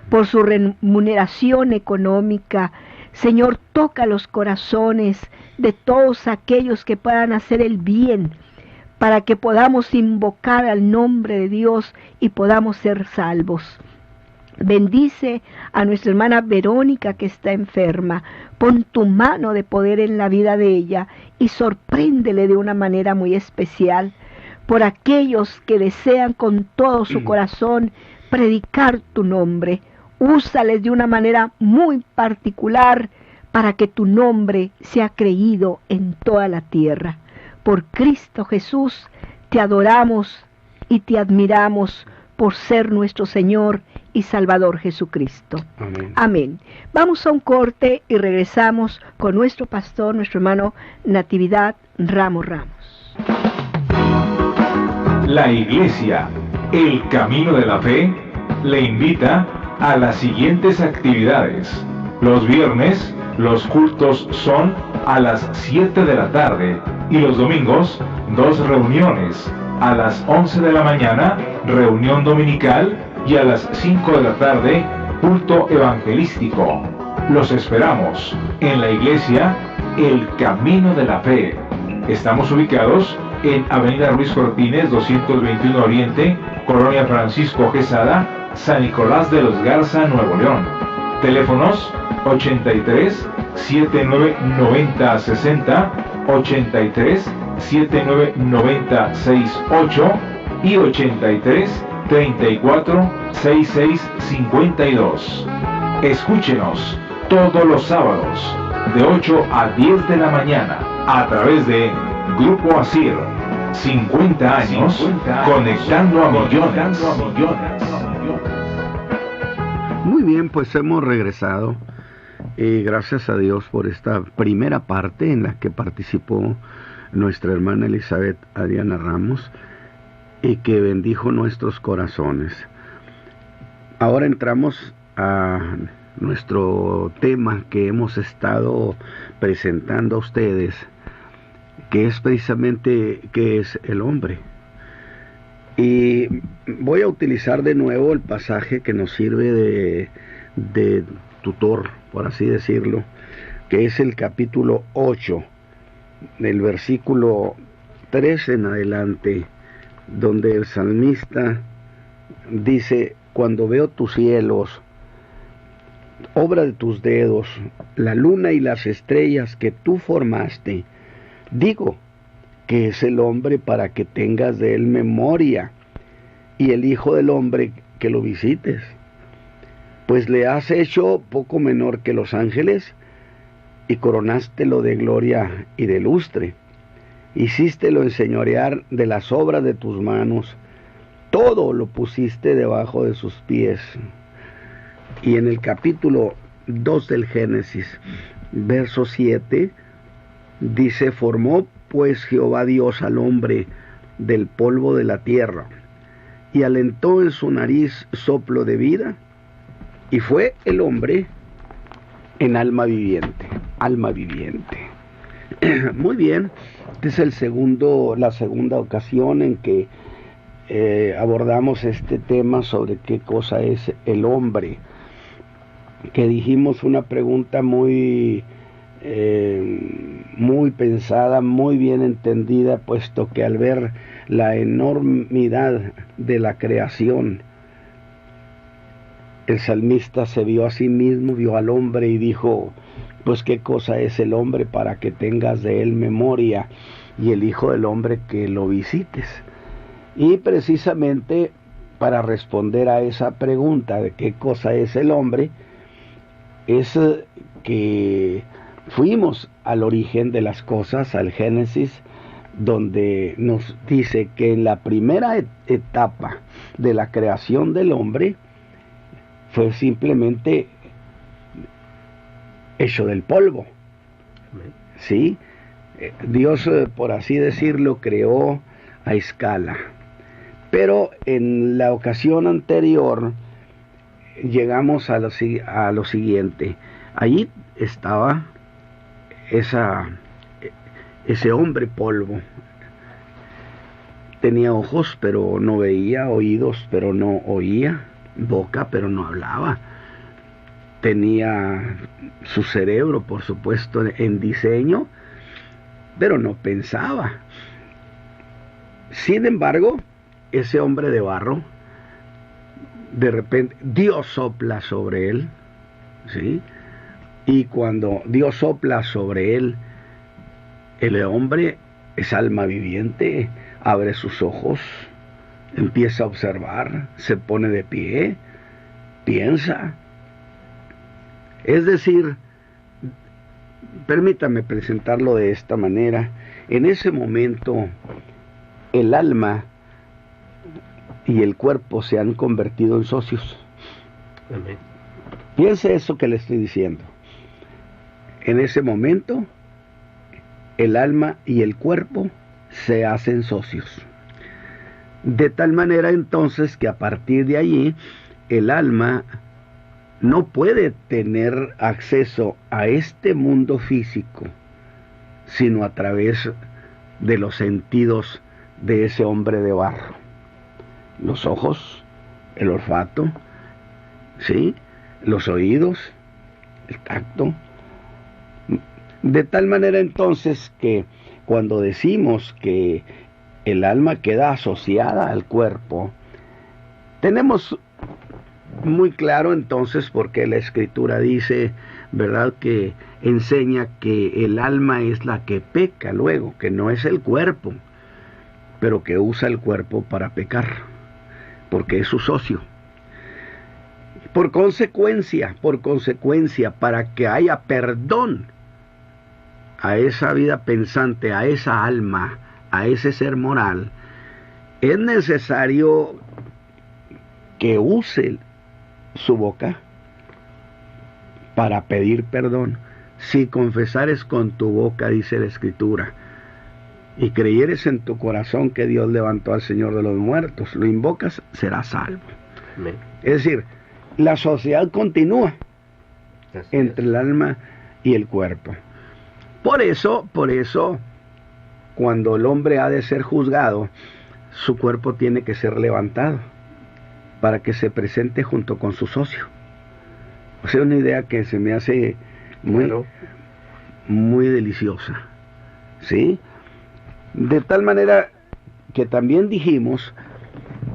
por su remuneración económica. Señor, toca los corazones de todos aquellos que puedan hacer el bien, para que podamos invocar al nombre de Dios y podamos ser salvos. Bendice a nuestra hermana Verónica, que está enferma. Pon tu mano de poder en la vida de ella y sorpréndele de una manera muy especial. Por aquellos que desean con todo su corazón predicar tu nombre, úsales de una manera muy particular para que tu nombre sea creído en toda la tierra. Por Cristo Jesús te adoramos y te admiramos por ser nuestro Señor y Salvador Jesucristo. Amén. Amén. Vamos a un corte y regresamos con nuestro pastor, nuestro hermano Natividad Ramos. La Iglesia, el Camino de la Fe, le invita a las siguientes actividades. Los viernes, los cultos son a las 7 de la tarde y los domingos, 2 reuniones. A las 11 de la mañana, reunión dominical, y a las 5 de la tarde, culto evangelístico. Los esperamos en la Iglesia, el Camino de la Fe. Estamos ubicados en Avenida Ruiz Cortines, 221 Oriente, Colonia Francisco Quesada, San Nicolás de los Garza, Nuevo León. Teléfonos 83 79 90 60, 83 79 90 68 y 83 34 66 52. Escúchenos todos los sábados de 8 a 10 de la mañana a través de Grupo Asir. 50 años conectando a millones. Muy bien, pues hemos regresado. Gracias a Dios por esta primera parte en la que participó nuestra hermana Elizabeth Adriana Ramos y que bendijo nuestros corazones. Ahora entramos a nuestro tema que hemos estado presentando a ustedes, que es precisamente qué es el hombre. Y voy a utilizar de nuevo el pasaje que nos sirve de tutor, por así decirlo, que es el capítulo 8, del versículo 3 en adelante, donde el salmista dice: cuando veo tus cielos, obra de tus dedos, la luna y las estrellas que tú formaste, digo, que es el hombre para que tengas de él memoria, y el hijo del hombre que lo visites. Pues le has hecho poco menor que los ángeles, y coronástelo de gloria y de lustre. Hicístelo enseñorear de las obras de tus manos, todo lo pusiste debajo de sus pies. Y en el capítulo 2 del Génesis, verso 7, dice: formó pues Jehová Dios al hombre del polvo de la tierra, y alentó en su nariz soplo de vida, y fue el hombre en alma viviente. Alma viviente. Muy bien, esta es la segunda ocasión en que abordamos este tema sobre qué cosa es el hombre, que dijimos una pregunta muy pensada, muy bien entendida, puesto que al ver la enormidad de la creación, el salmista se vio a sí mismo, vio al hombre y dijo: pues qué cosa es el hombre para que tengas de él memoria, y el hijo del hombre que lo visites. Y precisamente para responder a esa pregunta de qué cosa es el hombre, es que fuimos al origen de las cosas, al Génesis, donde nos dice que en la primera etapa de la creación del hombre fue simplemente hecho del polvo. ¿Sí? Dios, por así decirlo, creó a escala. Pero en la ocasión anterior llegamos a lo siguiente. Allí estaba ese hombre polvo. Tenía ojos, pero no veía; oídos, pero no oía; boca, pero no hablaba. Tenía su cerebro, por supuesto, en diseño, pero no pensaba. Sin embargo, ese hombre de barro, de repente Dios sopla sobre él, ¿sí? Y cuando Dios sopla sobre él, el hombre es alma viviente, abre sus ojos, empieza a observar, se pone de pie, piensa. Es decir, permítame presentarlo de esta manera: en ese momento el alma y el cuerpo se han convertido en socios. Amén. Piense eso que le estoy diciendo. En ese momento el alma y el cuerpo se hacen socios. De tal manera entonces que a partir de allí el alma no puede tener acceso a este mundo físico, sino a través de los sentidos de ese hombre de barro. Los ojos, el olfato, ¿sí? Los oídos, el tacto. De tal manera entonces que cuando decimos que el alma queda asociada al cuerpo, tenemos muy claro entonces porque la Escritura dice, ¿verdad?, que enseña que el alma es la que peca luego, que no es el cuerpo, pero que usa el cuerpo para pecar, porque es su socio. Por consecuencia, para que haya perdón a esa vida pensante, a esa alma, a ese ser moral, es necesario que use su boca para pedir perdón. Si confesares con tu boca, dice la Escritura, y creyeres en tu corazón que Dios levantó al Señor de los muertos, lo invocas, serás salvo. Amén. Es decir, la sociedad continúa entre el alma y el cuerpo. Por eso, cuando el hombre ha de ser juzgado, su cuerpo tiene que ser levantado para que se presente junto con su socio. O sea, una idea que se me hace muy deliciosa, ¿sí? De tal manera que también dijimos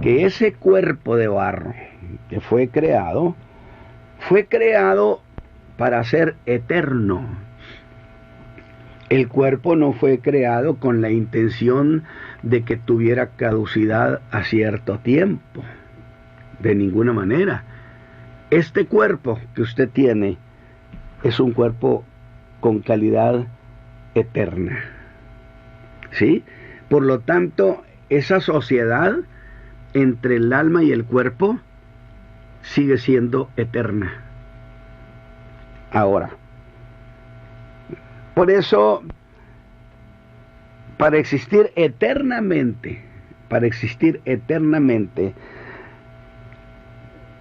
que ese cuerpo de barro que fue creado para ser eterno. El cuerpo no fue creado con la intención de que tuviera caducidad a cierto tiempo, de ninguna manera. Este cuerpo que usted tiene es un cuerpo con calidad eterna, ¿sí? Por lo tanto, esa sociedad entre el alma y el cuerpo sigue siendo eterna. Ahora, por eso, para existir eternamente,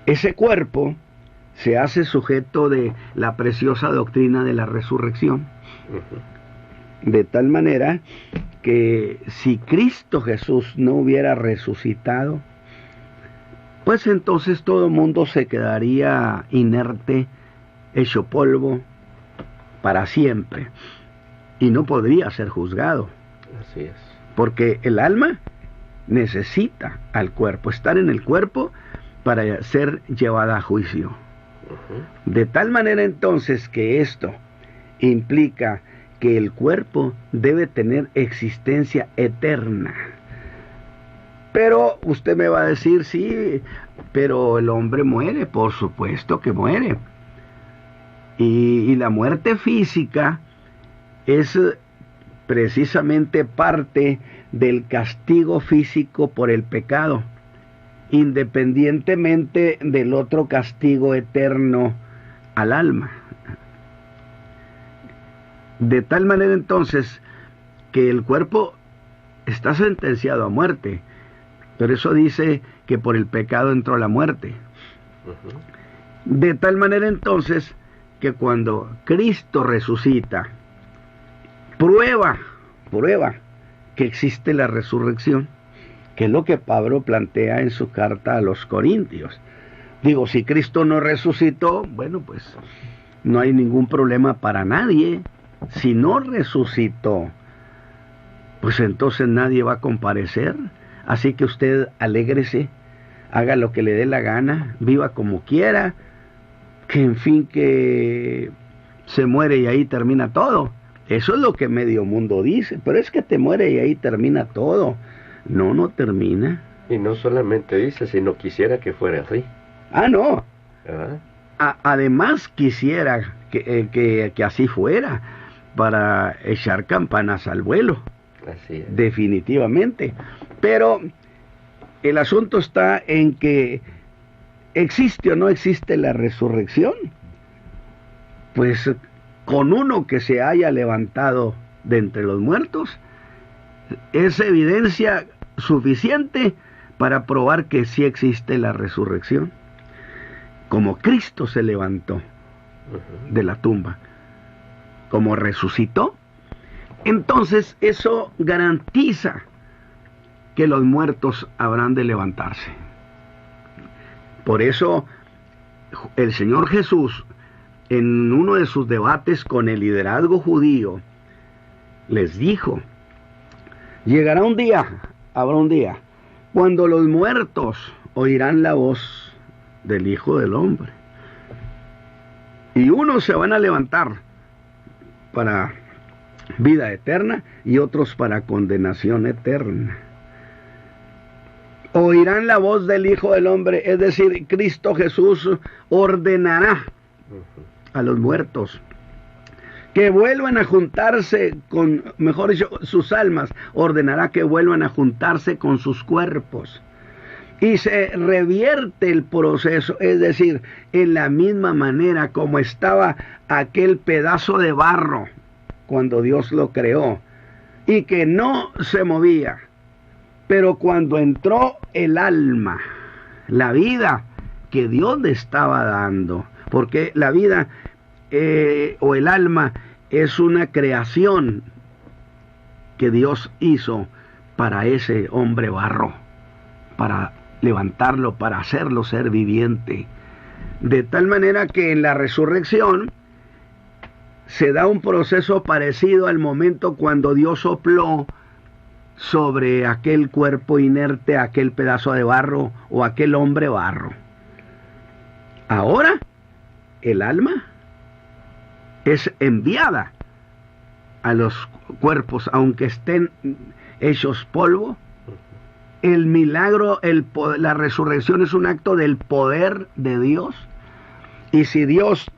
ese cuerpo se hace sujeto de la preciosa doctrina de la resurrección. De tal manera que si Cristo Jesús no hubiera resucitado, pues entonces todo el mundo se quedaría inerte, hecho polvo para siempre, y no podría ser juzgado. Así es. Porque el alma necesita al cuerpo, estar en el cuerpo para ser llevada a juicio. De tal manera entonces que esto implica que el cuerpo debe tener existencia eterna. Pero usted me va a decir, sí, pero el hombre muere, por supuesto que muere. Y la muerte física es precisamente parte del castigo físico por el pecado, independientemente del otro castigo eterno al alma. De tal manera entonces que el cuerpo está sentenciado a muerte, pero eso dice que por el pecado entró la muerte. De tal manera entonces que cuando Cristo resucita, prueba que existe la resurrección, que es lo que Pablo plantea en su carta a los Corintios. Digo, si Cristo no resucitó, bueno, pues no hay ningún problema para nadie. Si no resucitó, pues entonces nadie va a comparecer. Así que usted alégrese, haga lo que le dé la gana, viva como quiera, que en fin que se muere y ahí termina todo. Eso es lo que medio mundo dice, pero es que te muere y ahí termina todo. No, no termina. Y no solamente dice, sino quisiera que fuera así. Ah, no. ¿Verdad? Además quisiera que así fuera, para echar campanas al vuelo. Así es. Definitivamente. Pero el asunto está en que existe o no existe la resurrección. Pues con uno que se haya levantado de entre los muertos, es evidencia suficiente para probar que sí existe la resurrección. Como Cristo se levantó de la tumba, como resucitó, entonces eso garantiza que los muertos habrán de levantarse. Por eso el Señor Jesús, en uno de sus debates con el liderazgo judío, les dijo: llegará un día, habrá un día, cuando los muertos oirán la voz del Hijo del Hombre. Y unos se van a levantar para vida eterna y otros para condenación eterna. Oirán la voz del Hijo del Hombre, es decir, Cristo Jesús ordenará a los muertos que vuelvan a juntarse con, mejor dicho, sus almas, ordenará que vuelvan a juntarse con sus cuerpos. Y se revierte el proceso, es decir, en la misma manera como estaba aquel pedazo de barro cuando Dios lo creó y que no se movía. Pero cuando entró el alma, la vida que Dios le estaba dando, porque la vida o el alma es una creación que Dios hizo para ese hombre barro, para levantarlo, para hacerlo ser viviente. De tal manera que en la resurrección se da un proceso parecido al momento cuando Dios sopló sobre aquel cuerpo inerte, aquel pedazo de barro o aquel hombre barro. Ahora el alma es enviada a los cuerpos, aunque estén hechos polvo. El milagro, la resurrección es un acto del poder de Dios. Y si Dios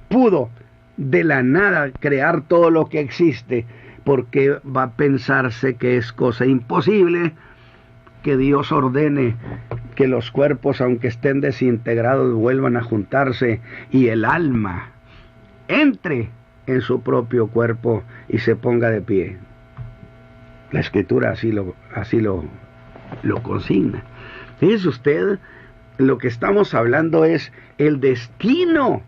pudo de la nada crear todo lo que existe, porque va a pensarse que es cosa imposible que Dios ordene que los cuerpos, aunque estén desintegrados, vuelvan a juntarse y el alma entre en su propio cuerpo y se ponga de pie? La Escritura así lo consigna. Fíjese usted, lo que estamos hablando es el destino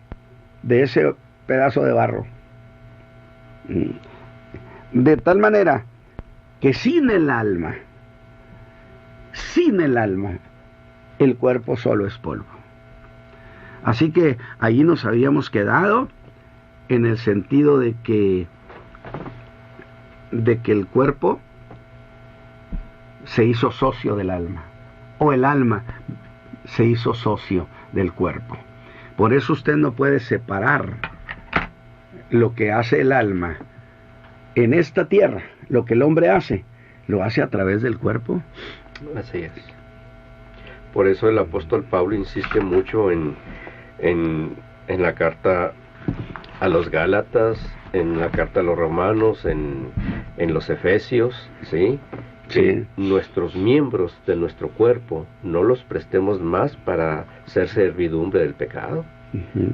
de ese pedazo de barro. De tal manera que sin el alma, el cuerpo solo es polvo. Así que allí nos habíamos quedado en el sentido de que el cuerpo se hizo socio del alma, o el alma se hizo socio del cuerpo. Por eso usted no puede separar lo que hace el alma en esta tierra. Lo que el hombre hace, lo hace a través del cuerpo. Así es. Por eso el apóstol Pablo insiste mucho en la carta a los Gálatas, en la carta a los Romanos, en los Efesios, ¿sí? Que nuestros miembros de nuestro cuerpo no los prestemos más para ser servidumbre del pecado.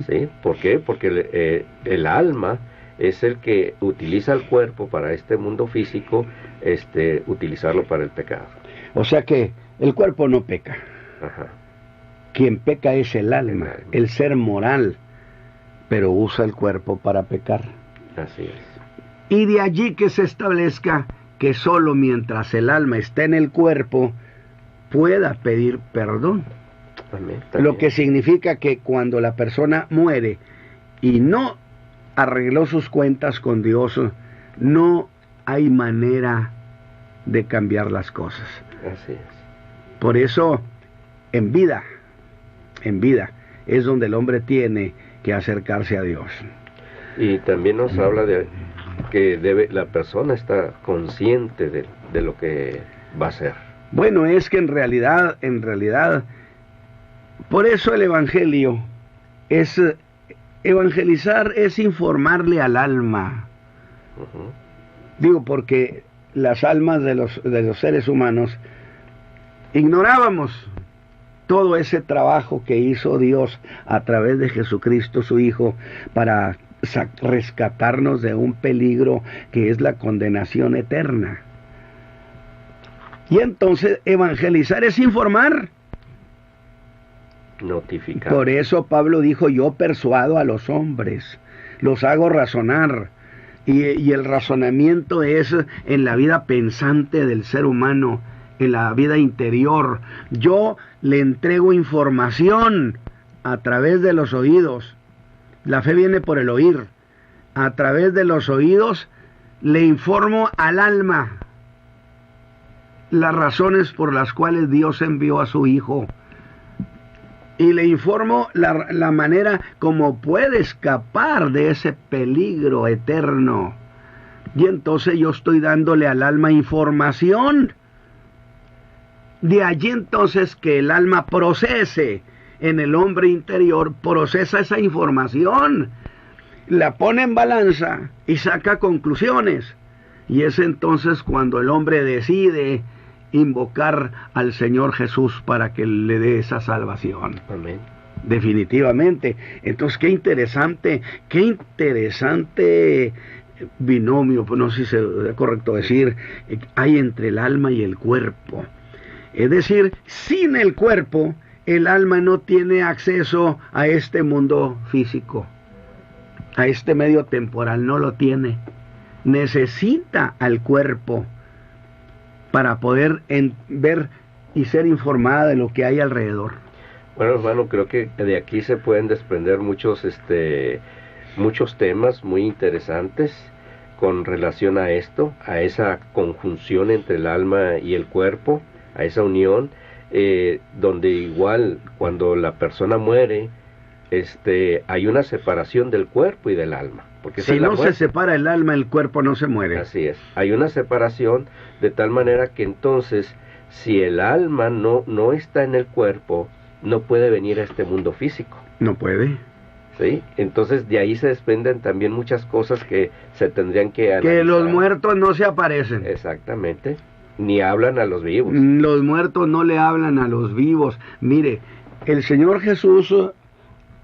¿Sí? ¿Por qué? Porque el alma es el que utiliza el cuerpo para este mundo físico, utilizarlo para el pecado. O sea que el cuerpo no peca. Ajá. Quien peca es el alma, el ser moral, pero usa el cuerpo para pecar. Así es. Y de allí que se establezca que solo mientras el alma está en el cuerpo pueda pedir perdón. Amén. Lo que significa que cuando la persona muere y no arregló sus cuentas con Dios, no hay manera de cambiar las cosas. Así es. Por eso, en vida, es donde el hombre tiene que acercarse a Dios. Y también nos habla de que la persona está consciente de lo que va a hacer. Bueno, es que en realidad, por eso el Evangelio es evangelizar, es informarle al alma. Digo, porque las almas de los seres humanos ignorábamos todo ese trabajo que hizo Dios a través de Jesucristo, su Hijo, para rescatarnos de un peligro que es la condenación eterna. Y entonces evangelizar es informar. Notificar. Por eso Pablo dijo, yo persuado a los hombres, los hago razonar. Y el razonamiento es en la vida pensante del ser humano, en la vida interior. Yo le entrego información a través de los oídos. La fe viene por el oír. A través de los oídos le informo al alma las razones por las cuales Dios envió a su Hijo. Y le informo la manera como puede escapar de ese peligro eterno. Y entonces yo estoy dándole al alma información. De allí entonces que el alma procese en el hombre interior, procesa esa información, la pone en balanza y saca conclusiones. Y es entonces cuando el hombre decide invocar al Señor Jesús para que le dé esa salvación. Amén. Definitivamente. Entonces, qué interesante binomio, no sé si es correcto decir, hay entre el alma y el cuerpo. Es decir, sin el cuerpo, el alma no tiene acceso a este mundo físico, a este medio temporal, no lo tiene. Necesita al cuerpo para poder ver y ser informada de lo que hay alrededor. Bueno, hermano, creo que de aquí se pueden desprender muchos temas muy interesantes con relación a esto, a esa conjunción entre el alma y el cuerpo, a esa unión, donde igual cuando la persona muere, hay una separación del cuerpo y del alma. Porque si no se separa el alma, el cuerpo no se muere. Así es, hay una separación de tal manera que entonces, si el alma no está en el cuerpo, no puede venir a este mundo físico. No puede. ¿Sí? Entonces de ahí se desprenden también muchas cosas que se tendrían que analizar. Que los muertos no se aparecen. Exactamente, ni hablan a los vivos. Los muertos no le hablan a los vivos. Mire, el Señor Jesús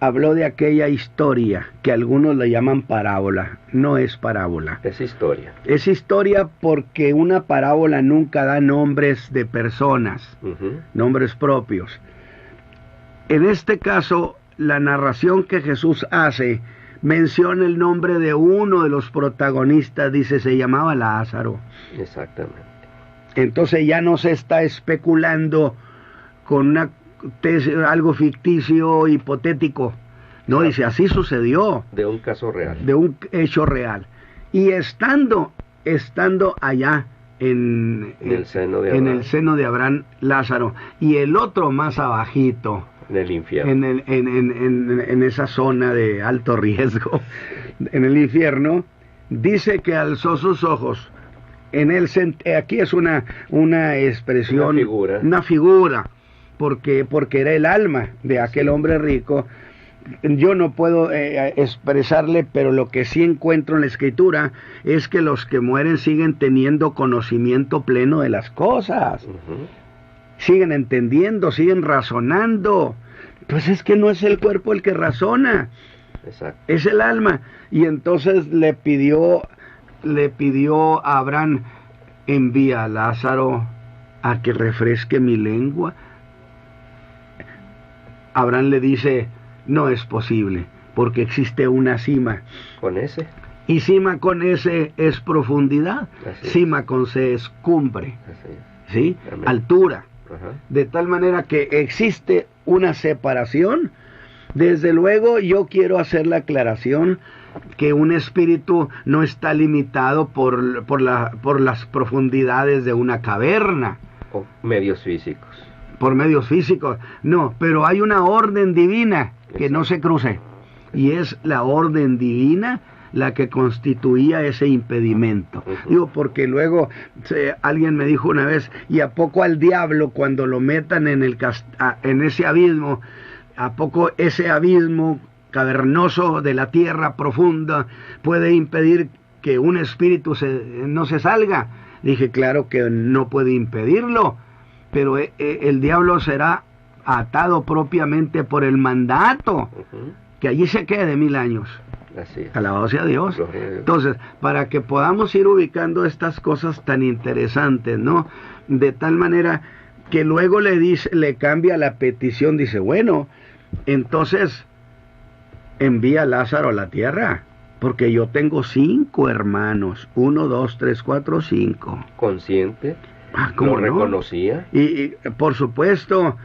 habló de aquella historia que algunos le llaman parábola. No es parábola. Es historia. Es historia porque una parábola nunca da nombres de personas, nombres propios. En este caso, la narración que Jesús hace menciona el nombre de uno de los protagonistas, dice, se llamaba Lázaro. Exactamente. Entonces ya no se está especulando con algo ficticio, hipotético. No, dice, así sucedió. De un caso real. De un hecho real. Y estando allá en el seno de Abraham, Lázaro, y el otro más abajito, en el infierno, en esa zona de alto riesgo, en el infierno, dice que alzó sus ojos. Aquí es una expresión, una figura, porque era el alma de aquel hombre rico. Yo no puedo expresarle, pero lo que sí encuentro en la Escritura es que los que mueren siguen teniendo conocimiento pleno de las cosas. Siguen entendiendo, siguen razonando. Pues es que no es el cuerpo el que razona. Exacto. Es el alma. Y entonces le pidió a Abraham, envía a Lázaro a que refresque mi lengua. Abraham le dice, no es posible, porque existe una cima. ¿Con ese? Y cima con ese es profundidad. Así cima es. con C es cumbre. Así es. ¿Sí? Amén. Altura. Ajá. De tal manera que existe una separación. Desde luego yo quiero hacer la aclaración que un espíritu no está limitado por las profundidades de una caverna. O medios físicos. Por medios físicos, no, pero hay una orden divina que no se cruce, y es la orden divina la que constituía ese impedimento. Digo, porque luego alguien me dijo una vez, ¿y a poco al diablo cuando lo metan en ese abismo, a poco ese abismo cavernoso de la tierra profunda puede impedir que un espíritu no se salga? Dije, claro que no puede impedirlo, pero el diablo será atado propiamente por el mandato, que allí se quede 1000 años. Así es. Alabado sea Dios. Gloria a Dios. Entonces, para que podamos ir ubicando estas cosas tan interesantes, ¿no? De tal manera que luego le cambia la petición, dice, bueno, entonces envía a Lázaro a la tierra, porque yo tengo 5 hermanos, 1, 2, 3, 4, 5. Consciente, ¿Cómo lo no? reconocía. Y por supuesto,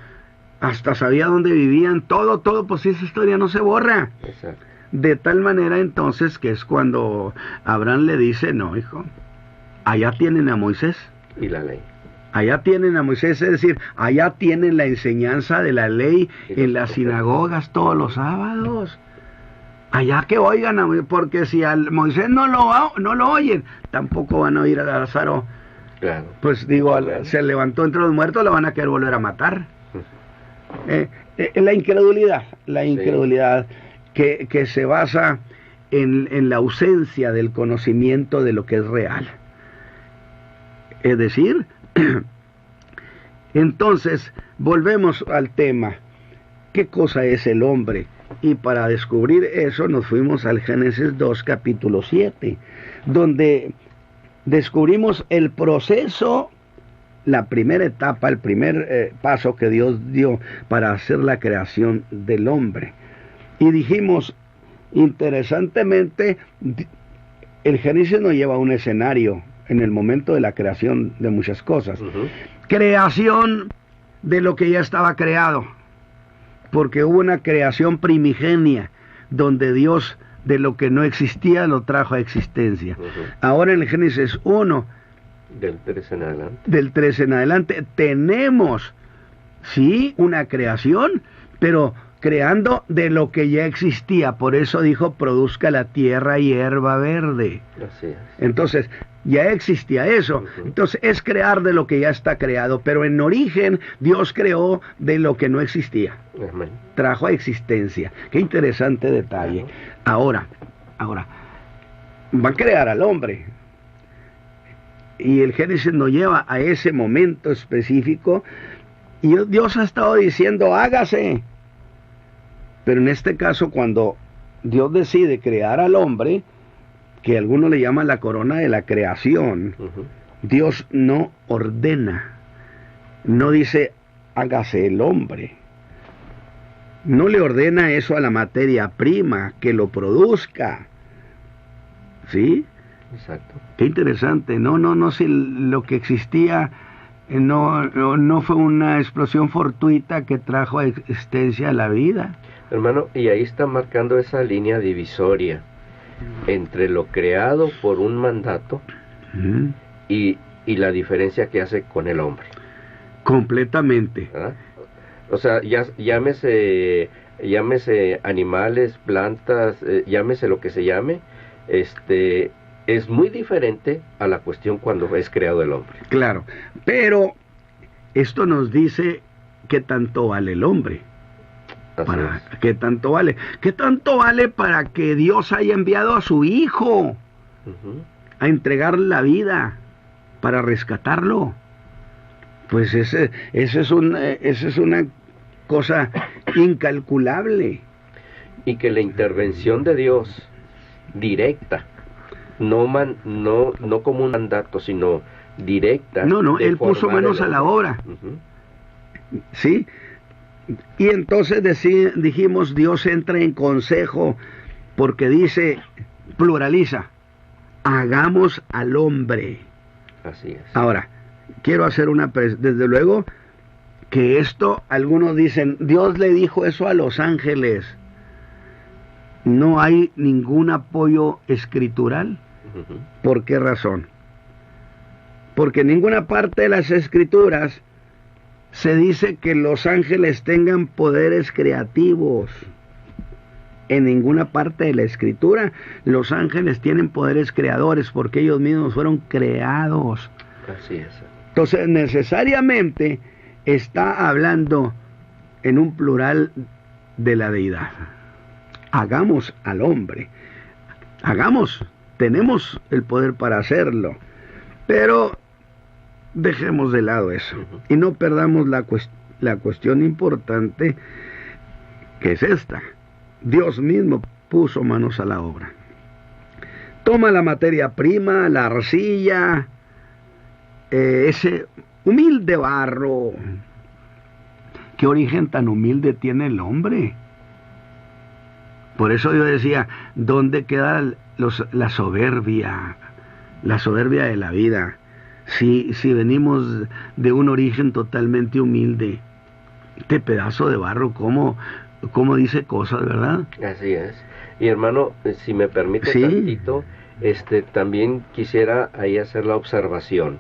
hasta sabía dónde vivían, todo, pues esa historia no se borra. Exacto. De tal manera entonces que es cuando Abraham le dice, no, hijo, allá tienen a Moisés. Y la ley. Allá tienen a Moisés, es decir, allá tienen la enseñanza de la ley en las sinagogas todos los sábados. Allá que oigan a Moisés, porque si a Moisés no lo oyen, tampoco van a oír a Lázaro. Claro. Pues digo, se levantó entre los muertos, lo van a querer volver a matar. La incredulidad que se basa en la ausencia del conocimiento de lo que es real. Es decir, entonces volvemos al tema, ¿qué cosa es el hombre? Y para descubrir eso nos fuimos al Génesis 2, capítulo 7, donde descubrimos el proceso, la primera etapa, el primer paso que Dios dio para hacer la creación del hombre. Y dijimos, interesantemente, el Génesis nos lleva a un escenario en el momento de la creación de muchas cosas. Creación de lo que ya estaba creado, porque hubo una creación primigenia, donde Dios de lo que no existía lo trajo a existencia. Ahora en el Génesis 1, del 13 en adelante, tenemos, sí, una creación, pero creando de lo que ya existía. Por eso dijo, produzca la tierra hierba verde. Así es. Entonces, ya existía eso. Entonces, es crear de lo que ya está creado, pero en origen, Dios creó de lo que no existía. Amén. Trajo a existencia. Qué interesante detalle. Ahora, va a crear al hombre. Y el Génesis nos lleva a ese momento específico. Y Dios ha estado diciendo, hágase. Pero en este caso, cuando Dios decide crear al hombre, que algunos le llaman la corona de la creación, Dios no ordena, no dice, hágase el hombre. No le ordena eso a la materia prima, que lo produzca. ¿Sí? Exacto. Qué interesante. No, si lo que existía no fue una explosión fortuita que trajo a existencia la vida. Hermano, y ahí está marcando esa línea divisoria entre lo creado por un mandato y la diferencia que hace con el hombre. Completamente. ¿Verdad? O sea, llámese animales, plantas, llámese lo que se llame, es muy diferente a la cuestión cuando es creado el hombre. Claro, pero esto nos dice qué tanto vale el hombre. ¿Qué tanto vale? ¿Qué tanto vale para que Dios haya enviado a su Hijo a entregar la vida para rescatarlo? Pues esa es una cosa incalculable. Y que la intervención de Dios directa, no como un mandato, sino directa. Él puso manos a la obra. ¿Sí? Y entonces dijimos, Dios entra en consejo, porque dice, pluraliza, hagamos al hombre. Así es. Ahora, quiero hacer desde luego, que esto, algunos dicen, Dios le dijo eso a los ángeles. No hay ningún apoyo escritural. ¿Por qué razón? Porque en ninguna parte de las escrituras se dice que los ángeles tengan poderes creativos. En ninguna parte de la escritura los ángeles tienen poderes creadores, porque ellos mismos fueron creados. Así es. Entonces, necesariamente está hablando en un plural de la deidad. Hagamos al hombre. Tenemos el poder para hacerlo. Pero dejemos de lado eso y no perdamos la cuestión importante, que es esta. Dios mismo puso manos a la obra. Toma la materia prima, la arcilla, ese humilde barro. ¿Qué origen tan humilde tiene el hombre? Por eso yo decía, ¿dónde queda la soberbia? La soberbia de la vida. Si venimos de un origen totalmente humilde. Este pedazo de barro, ¿cómo dice cosas, verdad? Así es. Y hermano, si me permite tantito, también quisiera ahí hacer la observación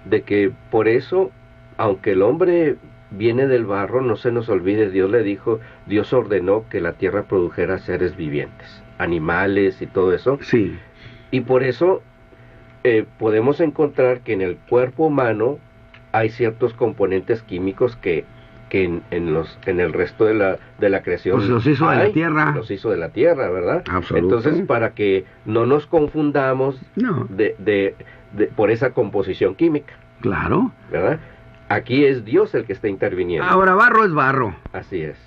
de que por eso, aunque el hombre viene del barro, no se nos olvide, Dios ordenó que la tierra produjera seres vivientes, animales y todo eso. Sí. Y por eso podemos encontrar que en el cuerpo humano hay ciertos componentes químicos que en el resto de la creación pues los hizo de la tierra. Los hizo de la tierra, ¿verdad? Absoluto. Entonces, para que no nos confundamos por esa composición química. Claro. ¿Verdad? Aquí es Dios el que está interviniendo. Ahora, barro es barro. Así es.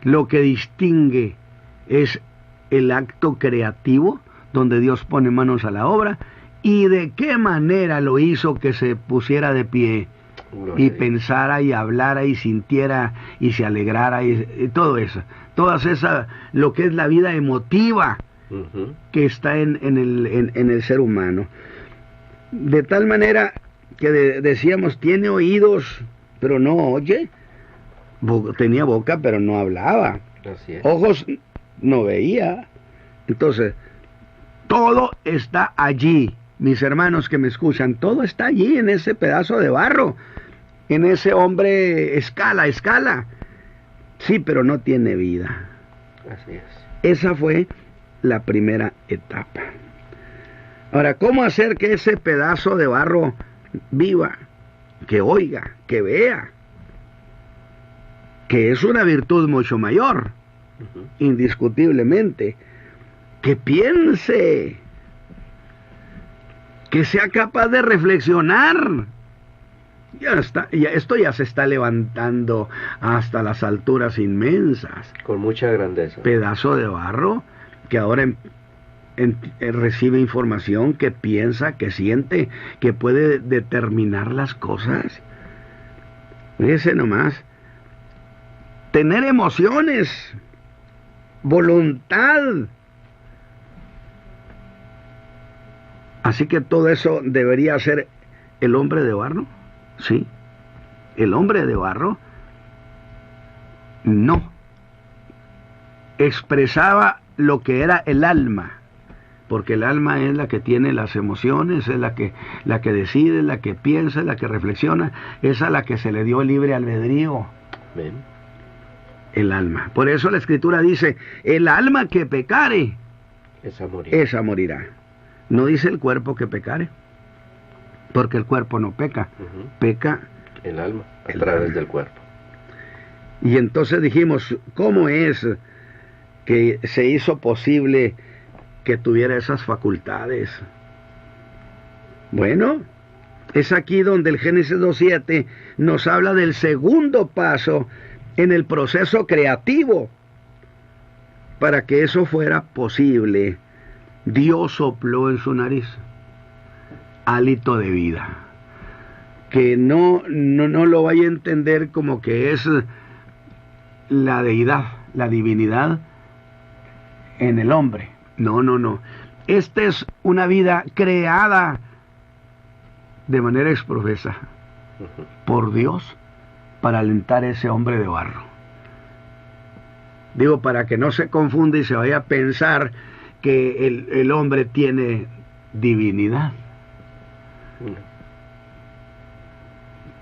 Lo que distingue es el acto creativo, donde Dios pone manos a la obra, y de qué manera lo hizo que se pusiera de pie, y pensara, y hablara, y sintiera, y se alegrara, y todo eso. Todas esas, lo que es la vida emotiva que está en el ser humano. De tal manera que decíamos, tiene oídos, pero no oye. Tenía boca, pero no hablaba. Así es. Ojos, no veía. Entonces, todo está allí, mis hermanos que me escuchan, todo está allí en ese pedazo de barro, en ese hombre escala. Sí, pero no tiene vida. Así es. Esa fue la primera etapa. Ahora, ¿cómo hacer que ese pedazo de barro viva, que oiga, que vea? Que es una virtud mucho mayor, indiscutiblemente. Que piense, que sea capaz de reflexionar. Esto ya se está levantando hasta las alturas inmensas. Con mucha grandeza. Pedazo de barro que ahora recibe información, que piensa, que siente, que puede determinar las cosas. Fíjese nomás. Tener emociones, voluntad. Así que todo eso debería ser el hombre de barro. Sí, el hombre de barro no expresaba lo que era el alma, porque el alma es la que tiene las emociones, es la que decide, la que piensa, la que reflexiona, es a la que se le dio el libre albedrío. Bien. El alma. Por eso la Escritura dice, el alma que pecare, esa morirá. No dice el cuerpo que pecare, porque el cuerpo no peca, peca el alma a través del cuerpo. Y entonces dijimos, ¿cómo es que se hizo posible que tuviera esas facultades? Bueno, es aquí donde el Génesis 2:7 nos habla del segundo paso en el proceso creativo. Para que eso fuera posible, Dios sopló en su nariz hálito de vida. Que no lo vaya a entender como que es la deidad, la divinidad en el hombre. No. Esta es una vida creada de manera exprofesa por Dios para alentar a ese hombre de barro. Digo, para que no se confunda y se vaya a pensar que el hombre tiene divinidad.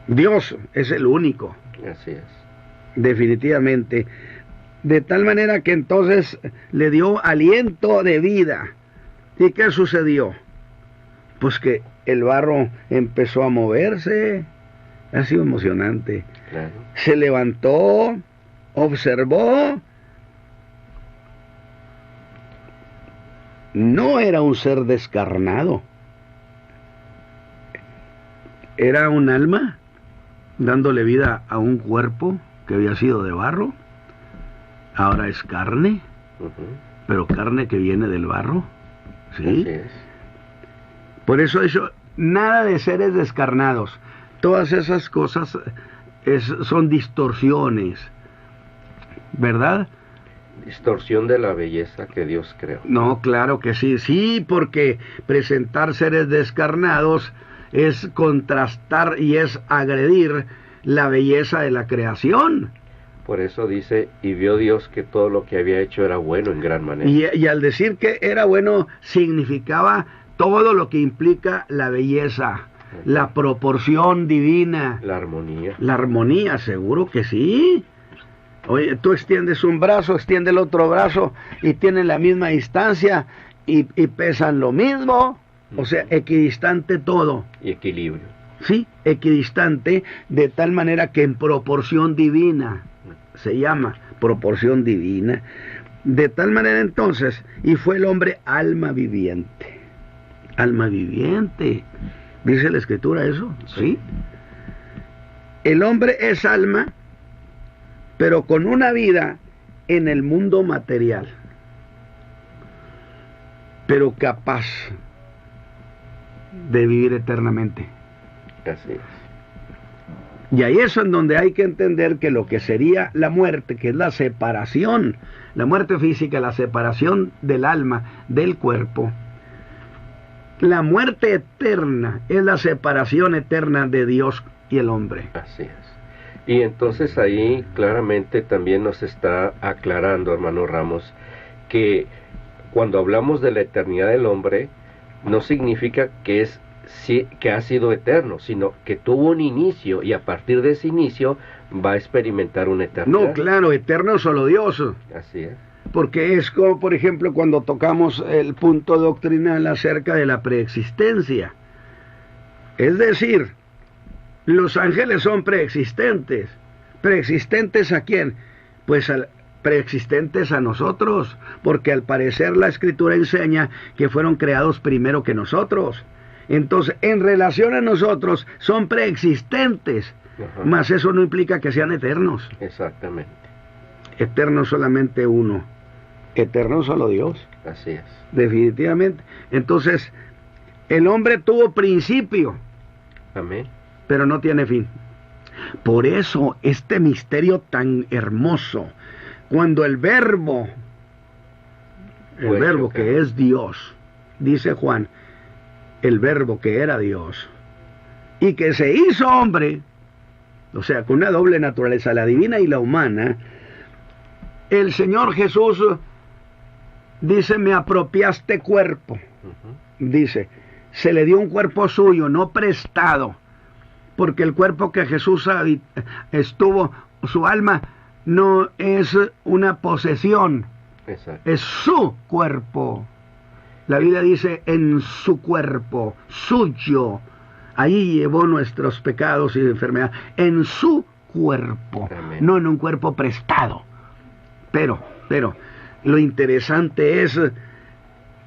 Dios es el único. Así es. Definitivamente. De tal manera que entonces le dio aliento de vida. ¿Y qué sucedió? Pues que el barro empezó a moverse. Ha sido emocionante. Claro. Se levantó, observó. No era un ser descarnado. Era un alma dándole vida a un cuerpo que había sido de barro. Ahora es carne. pero carne que viene del barro. ¿Sí? Así es. Por eso nada de seres descarnados. Todas esas cosas son distorsiones, ¿verdad? Distorsión de la belleza que Dios creó. No, claro que sí. Sí, porque presentar seres descarnados es contrastar y es agredir la belleza de la creación. Por eso dice, y vio Dios que todo lo que había hecho era bueno en gran manera. Y al decir que era bueno, significaba todo lo que implica la belleza, la proporción divina. La armonía. La armonía, seguro que sí. Oye, tú extiendes un brazo, extiende el otro brazo y tienen la misma distancia y pesan lo mismo. O sea, equidistante todo. Y equilibrio. Sí, equidistante, de tal manera que en proporción divina, se llama proporción divina. De tal manera entonces, y fue el hombre alma viviente. Alma viviente. ¿Dice la Escritura eso? Sí. El hombre es alma, pero con una vida en el mundo material, pero capaz de vivir eternamente. Así es. Y ahí es en donde hay que entender que lo que sería la muerte, que es la separación, la muerte física, la separación del alma del cuerpo, la muerte eterna es la separación eterna de Dios y el hombre. Así es. Y entonces ahí claramente también nos está aclarando, hermano Ramos, que cuando hablamos de la eternidad del hombre, no significa que ha sido eterno, sino que tuvo un inicio y a partir de ese inicio va a experimentar una eternidad. No, claro, eterno solo Dios. Así es. Porque es como, por ejemplo, cuando tocamos el punto doctrinal acerca de la preexistencia. Es decir, los ángeles son preexistentes. ¿Preexistentes a quién? Pues preexistentes a nosotros, porque al parecer la Escritura enseña que fueron creados primero que nosotros. Entonces, en relación a nosotros, son preexistentes, mas eso no implica que sean eternos. Exactamente. Eterno solamente uno, eterno solo Dios. Así es. Definitivamente. Entonces, el hombre tuvo principio. Amén. Pero no tiene fin. Por eso, este misterio tan hermoso, cuando el verbo que es Dios, dice Juan, el verbo que era Dios, y que se hizo hombre, o sea, con una doble naturaleza, la divina y la humana, el Señor Jesús dice, me apropiaste cuerpo. Dice, se le dio un cuerpo suyo, no prestado, porque el cuerpo que Jesús estuvo, su alma, no es una posesión. Exacto. Es su cuerpo. La Biblia dice, en su cuerpo, suyo, ahí llevó nuestros pecados y enfermedades, en su cuerpo. Amén. No en un cuerpo prestado. Pero, lo interesante es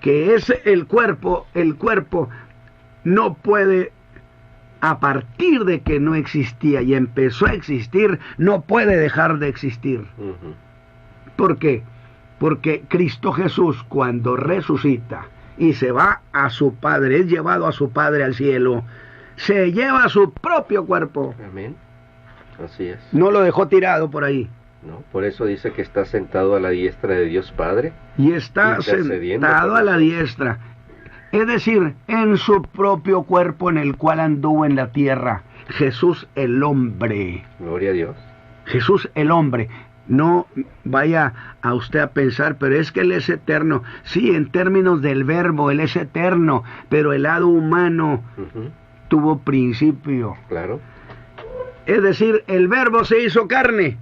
que el cuerpo no puede, a partir de que no existía y empezó a existir, no puede dejar de existir. ¿Por qué? Porque Cristo Jesús, cuando resucita y se va a su Padre, es llevado a su Padre al cielo, se lleva su propio cuerpo. Amén. Así es. No lo dejó tirado por ahí. No, por eso dice que está sentado a la diestra de Dios Padre. Y está sentado a la diestra. Es decir, en su propio cuerpo en el cual anduvo en la tierra. Jesús el hombre. Gloria a Dios. Jesús el hombre. No vaya a usted a pensar, pero es que Él es eterno. Sí, en términos del verbo, Él es eterno, pero el lado humano tuvo principio. Claro. Es decir, el verbo se hizo carne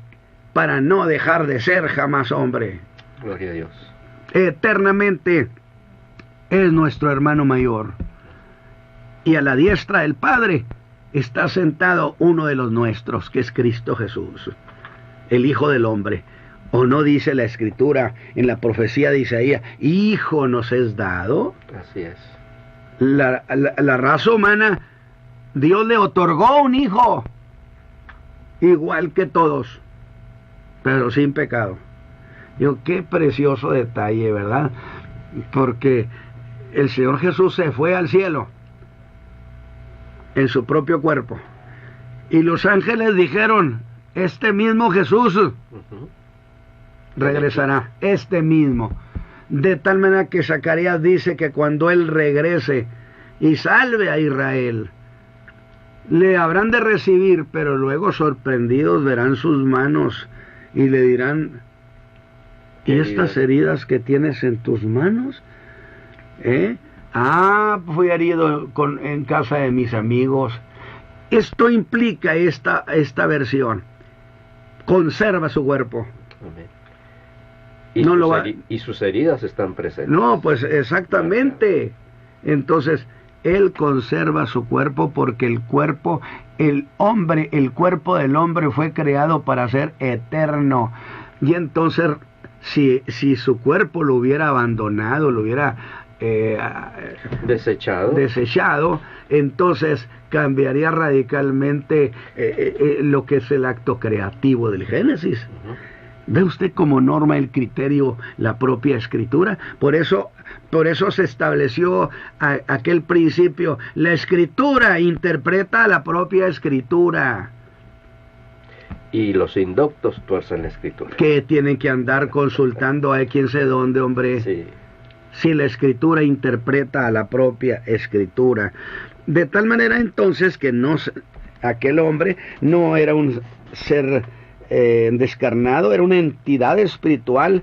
para no dejar de ser jamás hombre. Gloria a Dios. Eternamente es nuestro hermano mayor. Y a la diestra del Padre está sentado uno de los nuestros, que es Cristo Jesús, el Hijo del Hombre. ¿O no dice la Escritura en la profecía de Isaías, Hijo nos es dado? Así es. La raza humana, Dios le otorgó un hijo, igual que todos, pero sin pecado. Digo, qué precioso detalle, ¿verdad? Porque el Señor Jesús se fue al cielo en su propio cuerpo. Y los ángeles dijeron, este mismo Jesús regresará, este mismo. De tal manera que Zacarías dice que cuando Él regrese y salve a Israel, le habrán de recibir, pero luego sorprendidos verán sus manos y le dirán, ¿y estas heridas que tienes en tus manos? Fui herido en casa de mis amigos. Esto implica esta versión. Conserva su cuerpo. Amén. Y sus heridas están presentes. No, pues exactamente. Entonces, Él conserva su cuerpo porque el cuerpo del hombre fue creado para ser eterno. Y entonces, si su cuerpo lo hubiera abandonado, lo hubiera desechado, entonces cambiaría radicalmente lo que es el acto creativo del Génesis. ¿Ve usted como norma el criterio la propia Escritura? Por eso se estableció aquel principio. La Escritura interpreta la propia Escritura. Y los indoctos tuercen la Escritura. Que tienen que andar consultando a quién sé dónde, hombre. Sí. Si la Escritura interpreta a la propia Escritura. De tal manera entonces que aquel hombre no era un ser descarnado, era una entidad espiritual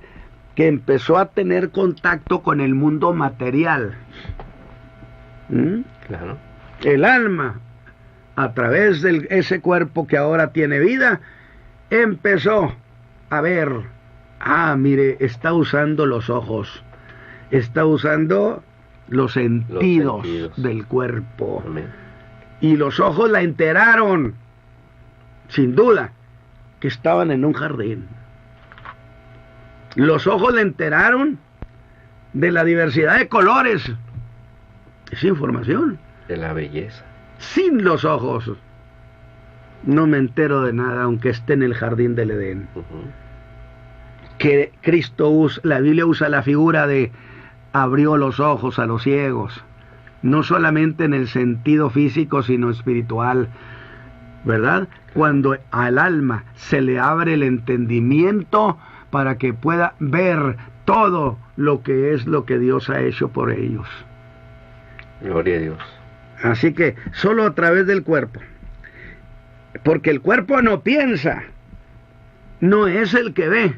que empezó a tener contacto con el mundo material. Claro. El alma, a través de ese cuerpo que ahora tiene vida, empezó a ver, mire, está usando los ojos, está usando los sentidos del cuerpo. Amén. Y los ojos la enteraron, sin duda, que estaban en un jardín. Los ojos le enteraron de la diversidad de colores. Es información. De la belleza. Sin los ojos no me entero de nada, aunque esté en el jardín del Edén. Que la Biblia usa la figura de abrió los ojos a los ciegos, no solamente en el sentido físico, sino espiritual, ¿verdad? Cuando al alma se le abre el entendimiento para que pueda ver todo lo que es lo que Dios ha hecho por ellos. Gloria a Dios. Así que solo a través del cuerpo, porque el cuerpo no piensa, no es el que ve.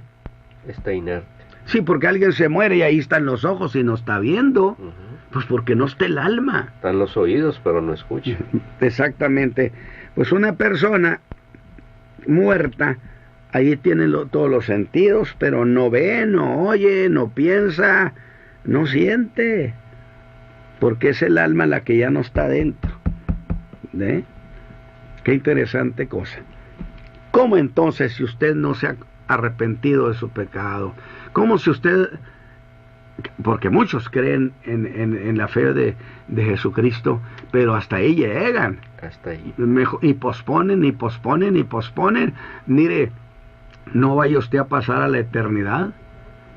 Está inerte. Sí, porque alguien se muere y ahí están los ojos y no está viendo. Pues porque no está el alma. Están los oídos, pero no escucha. Exactamente. Pues una persona muerta, ahí tiene todos los sentidos, pero no ve, no oye, no piensa, no siente, porque es el alma la que ya no está dentro. Qué interesante cosa. ¿Cómo entonces, si usted no se ha arrepentido de su pecado? ¿Cómo si usted... Porque muchos creen en la fe de Jesucristo, pero hasta ahí llegan. Hasta ahí. Y posponen, y posponen, y posponen. Mire, no vaya usted a pasar a la eternidad,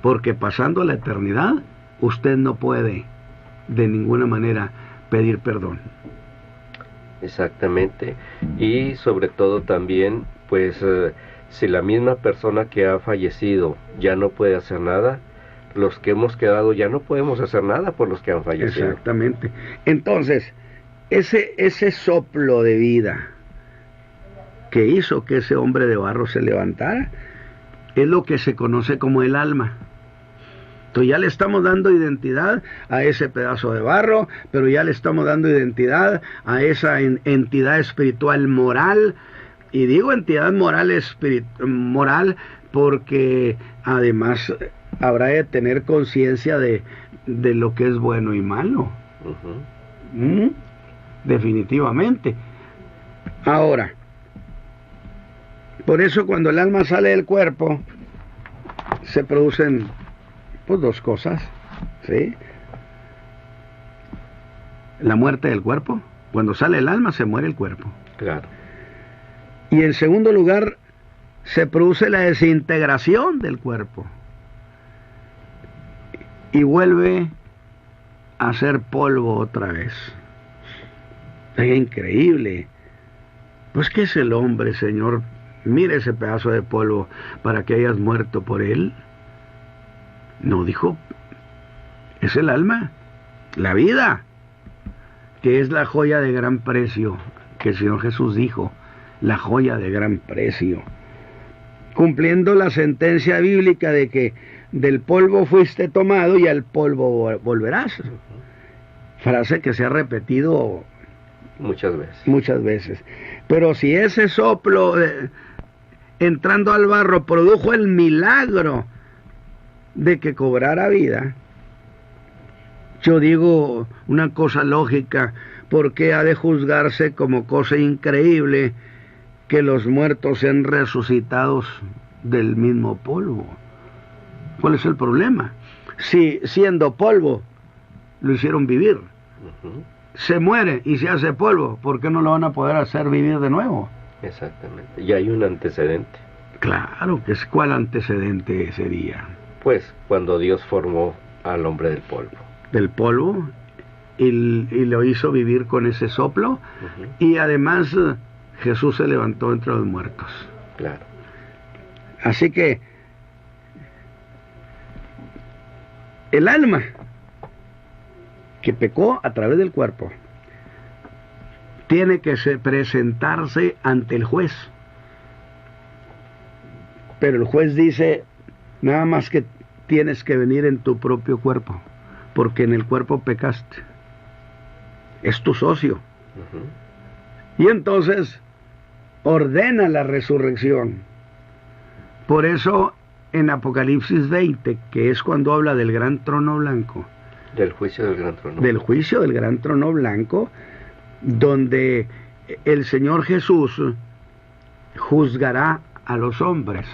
porque pasando a la eternidad, usted no puede de ninguna manera pedir perdón. Exactamente. Y sobre todo también, pues, si la misma persona que ha fallecido ya no puede hacer nada, los que hemos quedado ya no podemos hacer nada por los que han fallecido. Exactamente. Entonces, ese soplo de vida que hizo que ese hombre de barro se levantara es lo que se conoce como el alma. Entonces ya le estamos dando identidad a ese pedazo de barro, pero ya le estamos dando identidad a esa entidad espiritual moral. Y digo entidad moral porque además habrá de tener conciencia de lo que es bueno y malo. Definitivamente. Ahora, por eso cuando el alma sale del cuerpo, se producen pues dos cosas, ¿sí? La muerte del cuerpo. Cuando sale el alma, se muere el cuerpo. Claro. Y en segundo lugar, se produce la desintegración del cuerpo. y vuelve a ser polvo otra vez. Es increíble. Pues, ¿qué es el hombre, Señor? Mire ese pedazo de polvo para que hayas muerto por él. No, dijo, es el alma, la vida, que es la joya de gran precio, que el Señor Jesús dijo, la joya de gran precio, cumpliendo la sentencia bíblica de que del polvo fuiste tomado y al polvo volverás. Frase que se ha repetido muchas veces. Pero si ese soplo entrando al barro produjo el milagro de que cobrara vida, yo digo una cosa lógica, ¿por qué ha de juzgarse como cosa increíble que los muertos sean resucitados del mismo polvo? ¿Cuál es el problema? Si siendo polvo lo hicieron vivir, se muere y se hace polvo, ¿por qué no lo van a poder hacer vivir de nuevo? Exactamente, y hay un antecedente. Claro, que es ¿cuál antecedente sería? Pues cuando Dios formó al hombre del polvo. Del polvo, y lo hizo vivir con ese soplo, y además Jesús se levantó entre los muertos. Claro. Así que el alma que pecó a través del cuerpo tiene que presentarse ante el juez. Pero el juez dice, nada más que tienes que venir en tu propio cuerpo, porque en el cuerpo pecaste. Es tu socio. Y entonces ordena la resurrección. Por eso en Apocalipsis 20, que es cuando habla del gran trono blanco, del juicio del gran trono. Del juicio del gran trono blanco, donde el Señor Jesús juzgará a los hombres.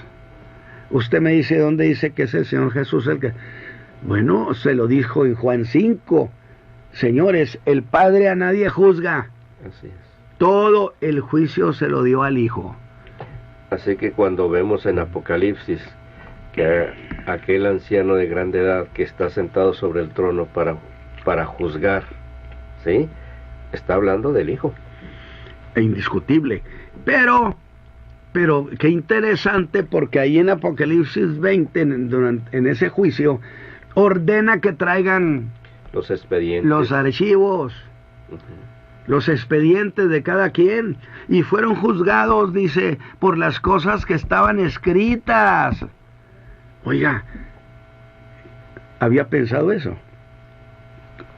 Usted me dice, ¿dónde dice que es el Señor Jesús el que...? Bueno, se lo dijo en Juan 5. Señores, el Padre a nadie juzga. Así es. Todo el juicio se lo dio al Hijo. Así que cuando vemos en Apocalipsis que aquel anciano de grande edad que está sentado sobre el trono para juzgar, ¿sí? Está hablando del Hijo. Indiscutible. Pero qué interesante, porque ahí en Apocalipsis 20, en ese juicio, ordena que traigan los expedientes, los archivos, los expedientes de cada quien, y fueron juzgados, dice, por las cosas que estaban escritas. Oiga, había pensado eso.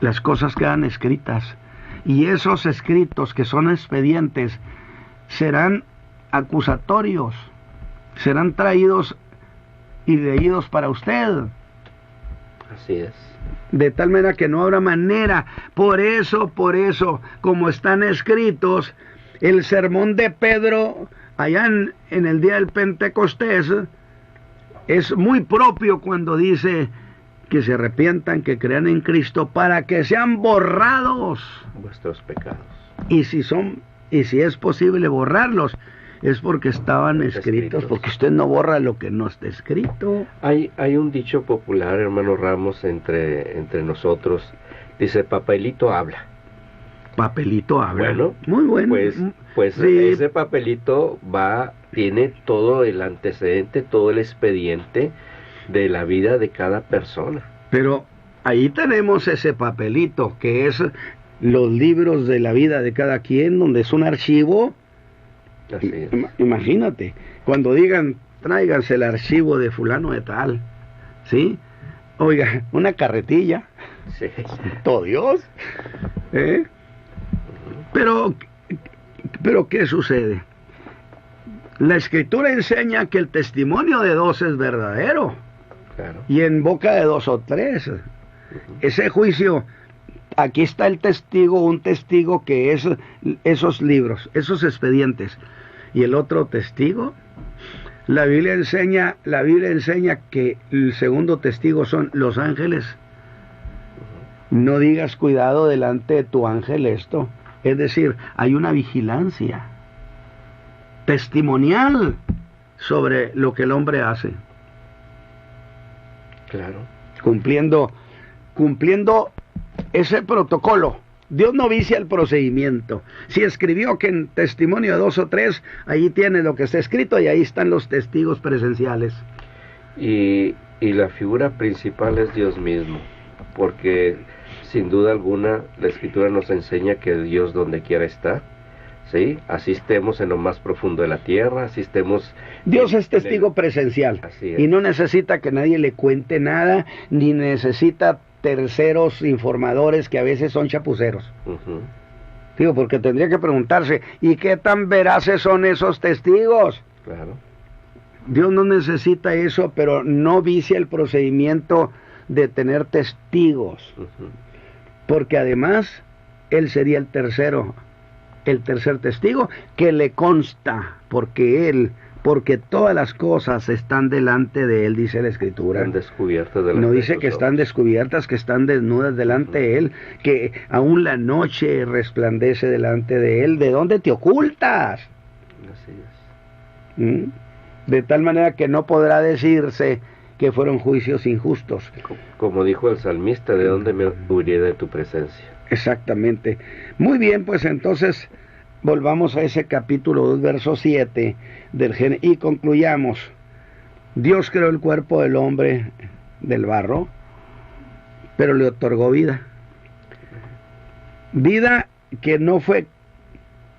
Las cosas quedan escritas, y esos escritos que son expedientes serán acusatorios, serán traídos y leídos para usted. Así es. De tal manera que no habrá manera. Por eso, como están escritos, el sermón de Pedro, allá en el día del Pentecostés, es muy propio cuando dice que se arrepientan, que crean en Cristo, para que sean borrados vuestros pecados. Y si es posible borrarlos, es porque estaban escritos, porque usted no borra lo que no está escrito. Hay un dicho popular, hermano Ramos, entre nosotros, dice, papelito habla. Papelito habla. Bueno, muy bueno. Pues sí. Ese papelito tiene todo el antecedente, todo el expediente de la vida de cada persona. Pero ahí tenemos ese papelito, que es los libros de la vida de cada quien, donde es un archivo. Así es. Imagínate, cuando digan, tráiganse el archivo de fulano de tal, ¿sí? Oiga, una carretilla. Sí. ¡Todo Dios! Pero, ¿qué sucede? La Escritura enseña que el testimonio de dos es verdadero. Claro. Y en boca de dos o tres. Ese juicio, aquí está el testigo, un testigo que es esos libros, esos expedientes. Y el otro testigo, la Biblia enseña que el segundo testigo son los ángeles. No digas cuidado delante de tu ángel esto. Es decir, hay una vigilancia testimonial sobre lo que el hombre hace. Claro. Cumpliendo cumpliendo ese protocolo. Dios no vicia el procedimiento. Si escribió que en testimonio de 2 o 3, ahí tiene lo que está escrito y ahí están los testigos presenciales. Y la figura principal es Dios mismo, porque sin duda alguna la Escritura nos enseña que Dios donde quiera está, ¿sí? Asistemos en lo más profundo de la tierra, asistemos... Dios es testigo presencial, Así es. y no necesita que nadie le cuente nada, ni necesita terceros informadores que a veces son chapuceros. Ujú. Digo, porque tendría que preguntarse, ¿y qué tan veraces son esos testigos? Claro. Dios no necesita eso, pero no vicia el procedimiento de tener testigos, Ujú. porque además Él sería el tercer testigo que le consta, porque todas las cosas están delante de Él, dice la Escritura. Están descubiertas delante No de dice sus que están ojos. descubiertas, que están desnudas delante de Él, que aún la noche resplandece delante de Él. ¿De dónde te ocultas? Así es. ¿Mm? De tal manera que no podrá decirse que fueron juicios injustos. Como dijo el salmista, ¿de dónde me huiré de tu presencia? Exactamente. Muy bien, pues entonces volvamos a ese capítulo 2, verso 7 del Génesis y concluyamos. Dios creó el cuerpo del hombre del barro, pero le otorgó vida. Vida que no fue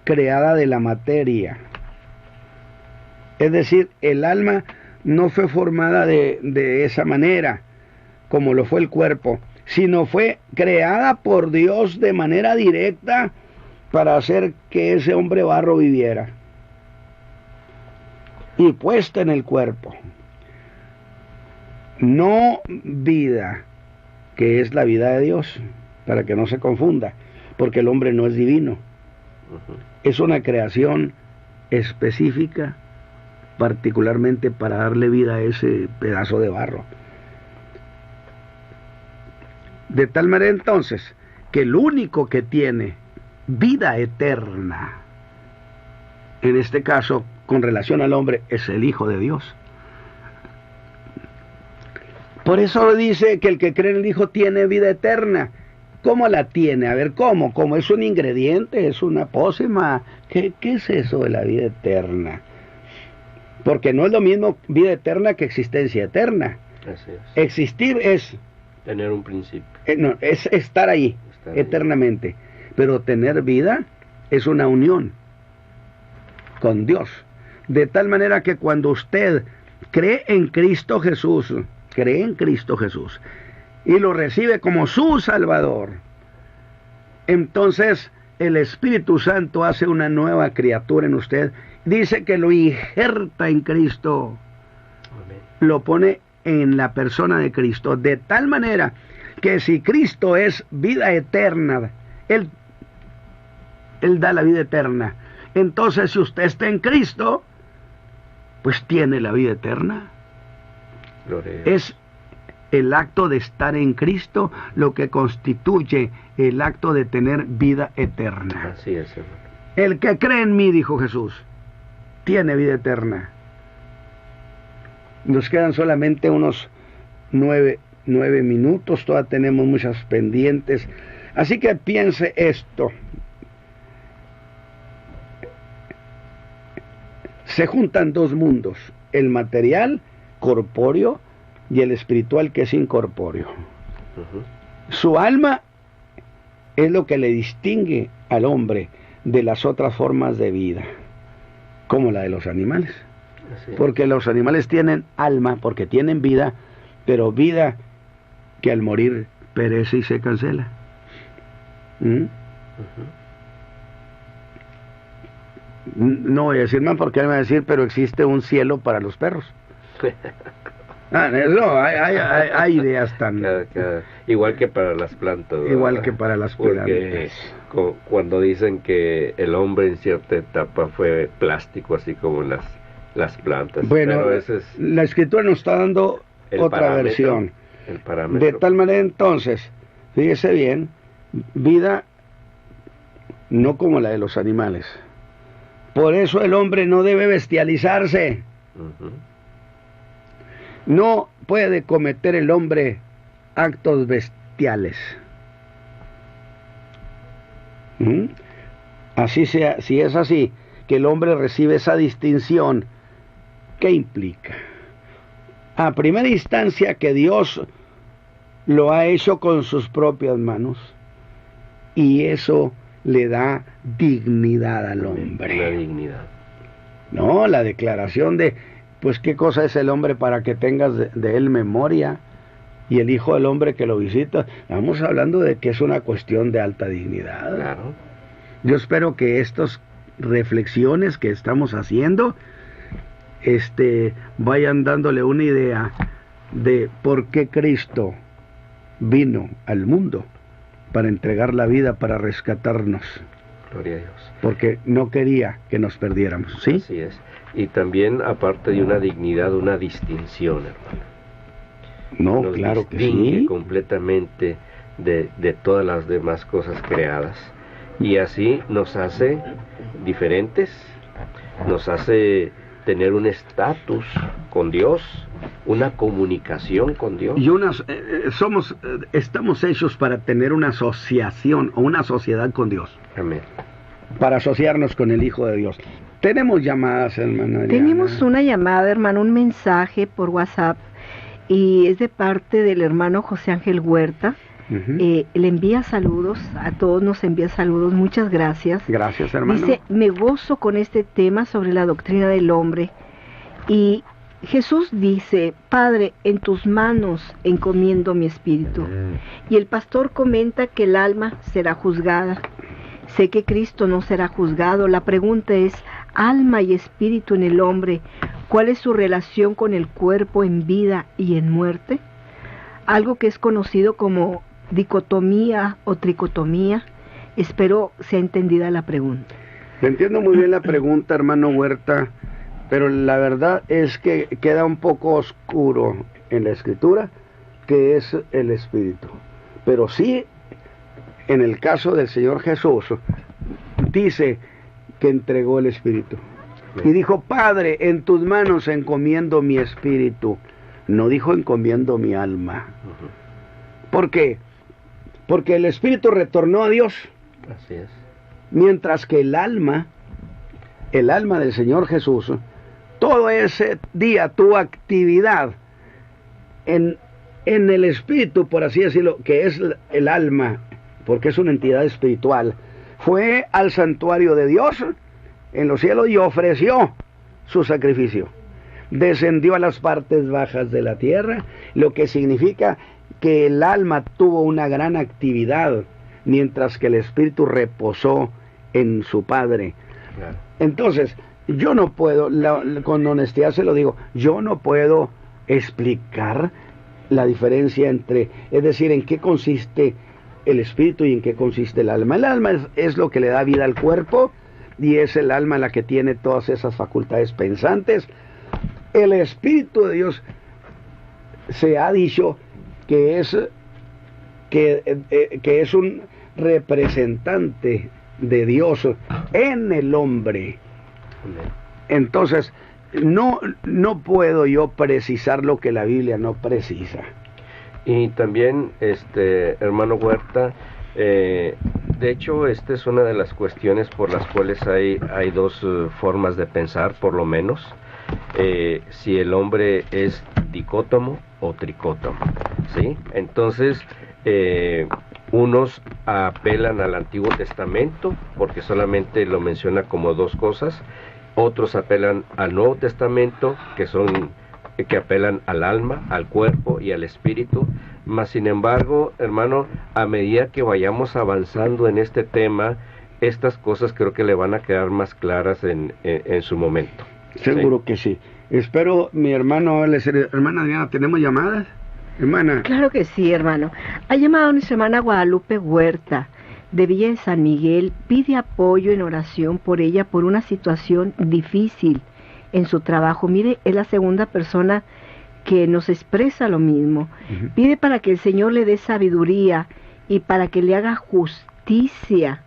creada de la materia. Es decir, el alma no fue formada de esa manera, como lo fue el cuerpo, sino fue creada por Dios de manera directa para hacer que ese hombre barro viviera. Y puesta en el cuerpo. No vida, que es la vida de Dios, para que no se confunda, porque el hombre no es divino. Ujú. Es una creación específica, particularmente para darle vida a ese pedazo de barro. De tal manera entonces que el único que tiene vida eterna, en este caso con relación al hombre, es el Hijo de Dios. Por eso dice que el que cree en el Hijo tiene vida eterna. ¿Cómo la tiene? A ver, ¿cómo? ¿Cómo es un ingrediente? ¿Es una pócima? ¿Qué es eso de la vida eterna? Porque no es lo mismo vida eterna que existencia eterna. Así es. Existir es, Tener un principio. no, es estar ahí Estar ahí. eternamente. Pero tener vida es una unión con Dios. De tal manera que cuando usted cree en Cristo Jesús, y lo recibe como su Salvador, entonces el Espíritu Santo hace una nueva criatura en usted. Dice que lo injerta en Cristo, Amén. lo pone en la persona de Cristo, de tal manera que si Cristo es vida eterna, Él da la vida eterna. Entonces, si usted está en Cristo, pues tiene la vida eterna. Gloria a Dios. Es el acto de estar en Cristo lo que constituye el acto de tener vida eterna. Así es, hermano. El que cree en mí, dijo Jesús, tiene vida eterna. Nos quedan solamente unos 9 minutos, todavía tenemos muchas pendientes. Así que piense esto. Se juntan dos mundos, el material, corpóreo, y el espiritual, que es incorpóreo. Ujú. Su alma es lo que le distingue al hombre de las otras formas de vida, como la de los animales. Así es. Porque los animales tienen alma, porque tienen vida, pero vida que al morir perece y se cancela. ¿Mm? Ujú. No voy a decir más porque él me va a decir, pero existe un cielo para los perros. No, hay ideas tan... Igual que para las plantas, ¿verdad? Igual que para las Porque plantas. cuando dicen que el hombre en cierta etapa fue plástico, así como las plantas. Bueno, pero ese es la Escritura nos está dando el otra parámetro, versión. el parámetro. De tal manera entonces, fíjese bien, vida no como la de los animales. Por eso el hombre no debe bestializarse. Ujú. No puede cometer el hombre actos celestiales. Así sea, si es así, que el hombre recibe esa distinción, ¿qué implica? A primera instancia, que Dios lo ha hecho con sus propias manos, y eso le da dignidad al hombre. La dignidad. No, la declaración de, pues qué cosa es el hombre para que tengas de él memoria, y el Hijo del Hombre que lo visita. Estamos hablando de que es una cuestión de alta dignidad. Claro. Yo espero que estas reflexiones que estamos haciendo vayan dándole una idea de por qué Cristo vino al mundo para entregar la vida, para rescatarnos. Gloria a Dios. Porque no quería que nos perdiéramos, ¿sí? Así es. Y también, aparte de una dignidad, una distinción, hermano. No, Nos claro que distingue sí. completamente de todas las demás cosas creadas. Y así nos hace diferentes, nos hace tener un estatus con Dios, una comunicación con Dios. Y estamos hechos para tener una asociación o una sociedad con Dios. Amén. Para asociarnos con el Hijo de Dios. Tenemos llamadas, hermana Adriana. Tenemos una llamada, hermano, un mensaje por WhatsApp, y es de parte del hermano José Ángel Huerta. Le envía saludos, a todos nos envía saludos, muchas gracias. Gracias, hermano. Dice, me gozo con este tema sobre la doctrina del hombre. Y Jesús dice, Padre, en tus manos encomiendo mi espíritu. Y el pastor comenta que el alma será juzgada. Sé que Cristo no será juzgado. La pregunta es, alma y espíritu en el hombre, ¿cuál es su relación con el cuerpo en vida y en muerte? Algo que es conocido como dicotomía o tricotomía. Espero sea entendida la pregunta. Entiendo muy bien la pregunta, hermano Huerta, pero la verdad es que queda un poco oscuro en la Escritura que es el espíritu. Pero sí, en el caso del Señor Jesús, dice que entregó el espíritu. Y dijo, Padre, en tus manos encomiendo mi espíritu. No dijo encomiendo mi alma. ¿Por qué? Porque el espíritu retornó a Dios. Así es. Mientras que el alma del Señor Jesús, todo ese día tuvo actividad en el espíritu, por así decirlo, que es el alma, porque es una entidad espiritual. Fue al santuario de Dios en los cielos y ofreció su sacrificio. Descendió a las partes bajas de la tierra, lo que significa que el alma tuvo una gran actividad, mientras que el espíritu reposó en su Padre. Claro. Entonces, yo no puedo, con honestidad se lo digo, yo no puedo explicar la diferencia entre, es decir, en qué consiste el espíritu y en qué consiste el alma. El alma es lo que le da vida al cuerpo, y es el alma la que tiene todas esas facultades pensantes. El Espíritu de Dios se ha dicho que es un representante de Dios en el hombre. Entonces, no puedo yo precisar lo que la Biblia no precisa. Y también, hermano Huerta, de hecho, esta es una de las cuestiones por las cuales hay dos formas de pensar, por lo menos. Si el hombre es dicótomo o tricótomo, ¿sí? Entonces, unos apelan al Antiguo Testamento porque solamente lo menciona como dos cosas, otros apelan al Nuevo Testamento que apelan al alma, al cuerpo y al espíritu. Mas sin embargo, hermano, a medida que vayamos avanzando en este tema, estas cosas creo que le van a quedar más claras en su momento. Seguro que sí. Espero, mi hermana Adriana, ¿tenemos llamadas? Hermana. Claro que sí, hermano. Ha llamado a nuestra hermana Guadalupe Huerta, de Villa de San Miguel. Pide apoyo en oración por ella, por una situación difícil en su trabajo. Mire, es la segunda persona que nos expresa lo mismo. Pide para que el Señor le dé sabiduría y para que le haga justicia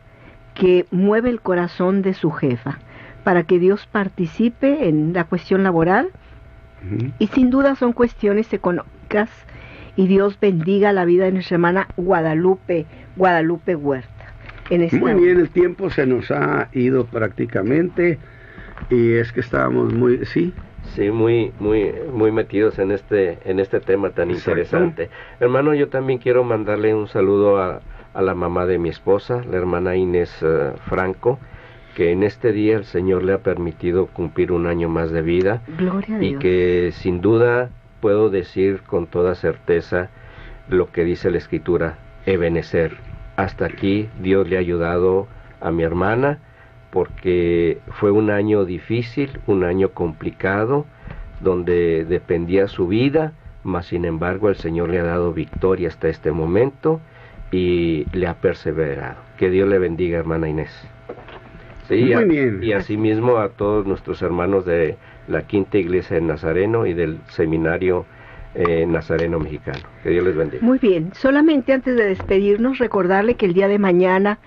que mueve el corazón de su jefa, para que Dios participe en la cuestión laboral. Y sin duda son cuestiones económicas y Dios bendiga la vida de nuestra hermana Guadalupe Huerta. Muy bien, el tiempo se nos ha ido prácticamente y es que estábamos muy metidos en este tema tan Exacto. interesante. Hermano, yo también quiero mandarle un saludo a la mamá de mi esposa, la hermana Inés Franco, que en este día el Señor le ha permitido cumplir un año más de vida. Gloria a Dios. Y que sin duda puedo decir con toda certeza lo que dice la Escritura: Ebenezer. Hasta aquí Dios le ha ayudado a mi hermana, porque fue un año difícil, un año complicado, donde dependía su vida, mas sin embargo el Señor le ha dado victoria hasta este momento y le ha perseverado. Que Dios le bendiga, hermana Inés. Sí, muy bien. Y asimismo a todos nuestros hermanos de la Quinta Iglesia de Nazareno y del Seminario Nazareno Mexicano. Que Dios les bendiga. Muy bien, solamente antes de despedirnos, recordarle que el día de mañana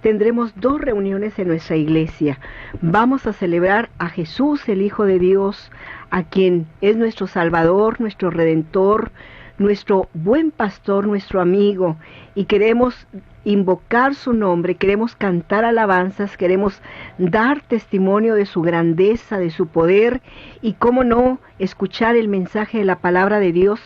tendremos 2 reuniones en nuestra iglesia. Vamos a celebrar a Jesús, el Hijo de Dios, a quien es nuestro Salvador, nuestro Redentor, nuestro buen pastor, nuestro amigo, y queremos invocar su nombre, queremos cantar alabanzas, queremos dar testimonio de su grandeza, de su poder, y cómo no, escuchar el mensaje de la palabra de Dios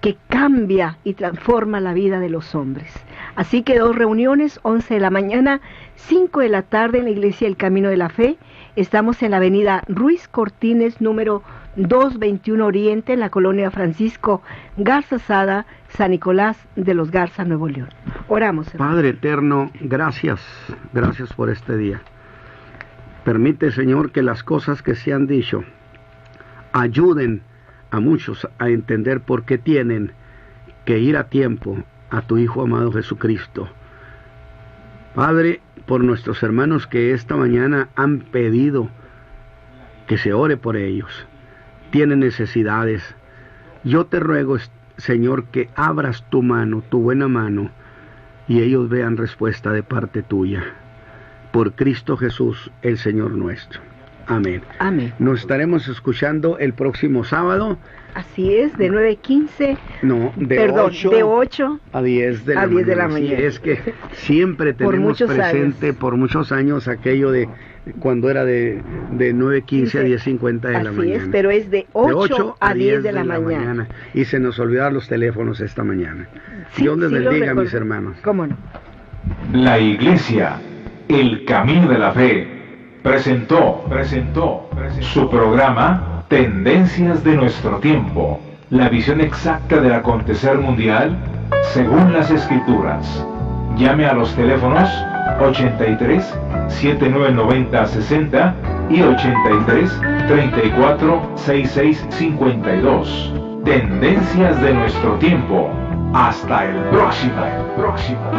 que cambia y transforma la vida de los hombres. Así que 2 reuniones, 11 de la mañana, 5 de la tarde en la Iglesia El Camino de la Fe. Estamos en la avenida Ruiz Cortines, número 221 Oriente, en la colonia Francisco Garza Sada, San Nicolás de los Garza, Nuevo León. Oramos, hermano. Padre eterno, gracias por este día. Permite, Señor, que las cosas que se han dicho ayuden a muchos a entender por qué tienen que ir a tiempo a tu Hijo amado Jesucristo. Padre, por nuestros hermanos que esta mañana han pedido que se ore por ellos, tienen necesidades. Yo te ruego, Señor, que abras tu mano, tu buena mano, y ellos vean respuesta de parte tuya. Por Cristo Jesús, el Señor nuestro. Amén. Amén. Nos estaremos escuchando el próximo sábado. Así es, de 9:15. No, de 8 a 10 de la mañana. Sí, es que siempre tenemos presente por muchos años aquello de cuando era de 9:15 a 10:50 de la mañana. Así es, pero es de 8 a 10 de la mañana. Y se nos olvidaron los teléfonos esta mañana. Sí, Dios les bendiga, mis hermanos. ¿Cómo no? La Iglesia, El Camino de la Fe, presentó su programa Tendencias de nuestro tiempo, la visión exacta del acontecer mundial según las Escrituras. Llame a los teléfonos 83 7990 60 y 83 34 66 52. Tendencias de nuestro tiempo. Hasta el próximo.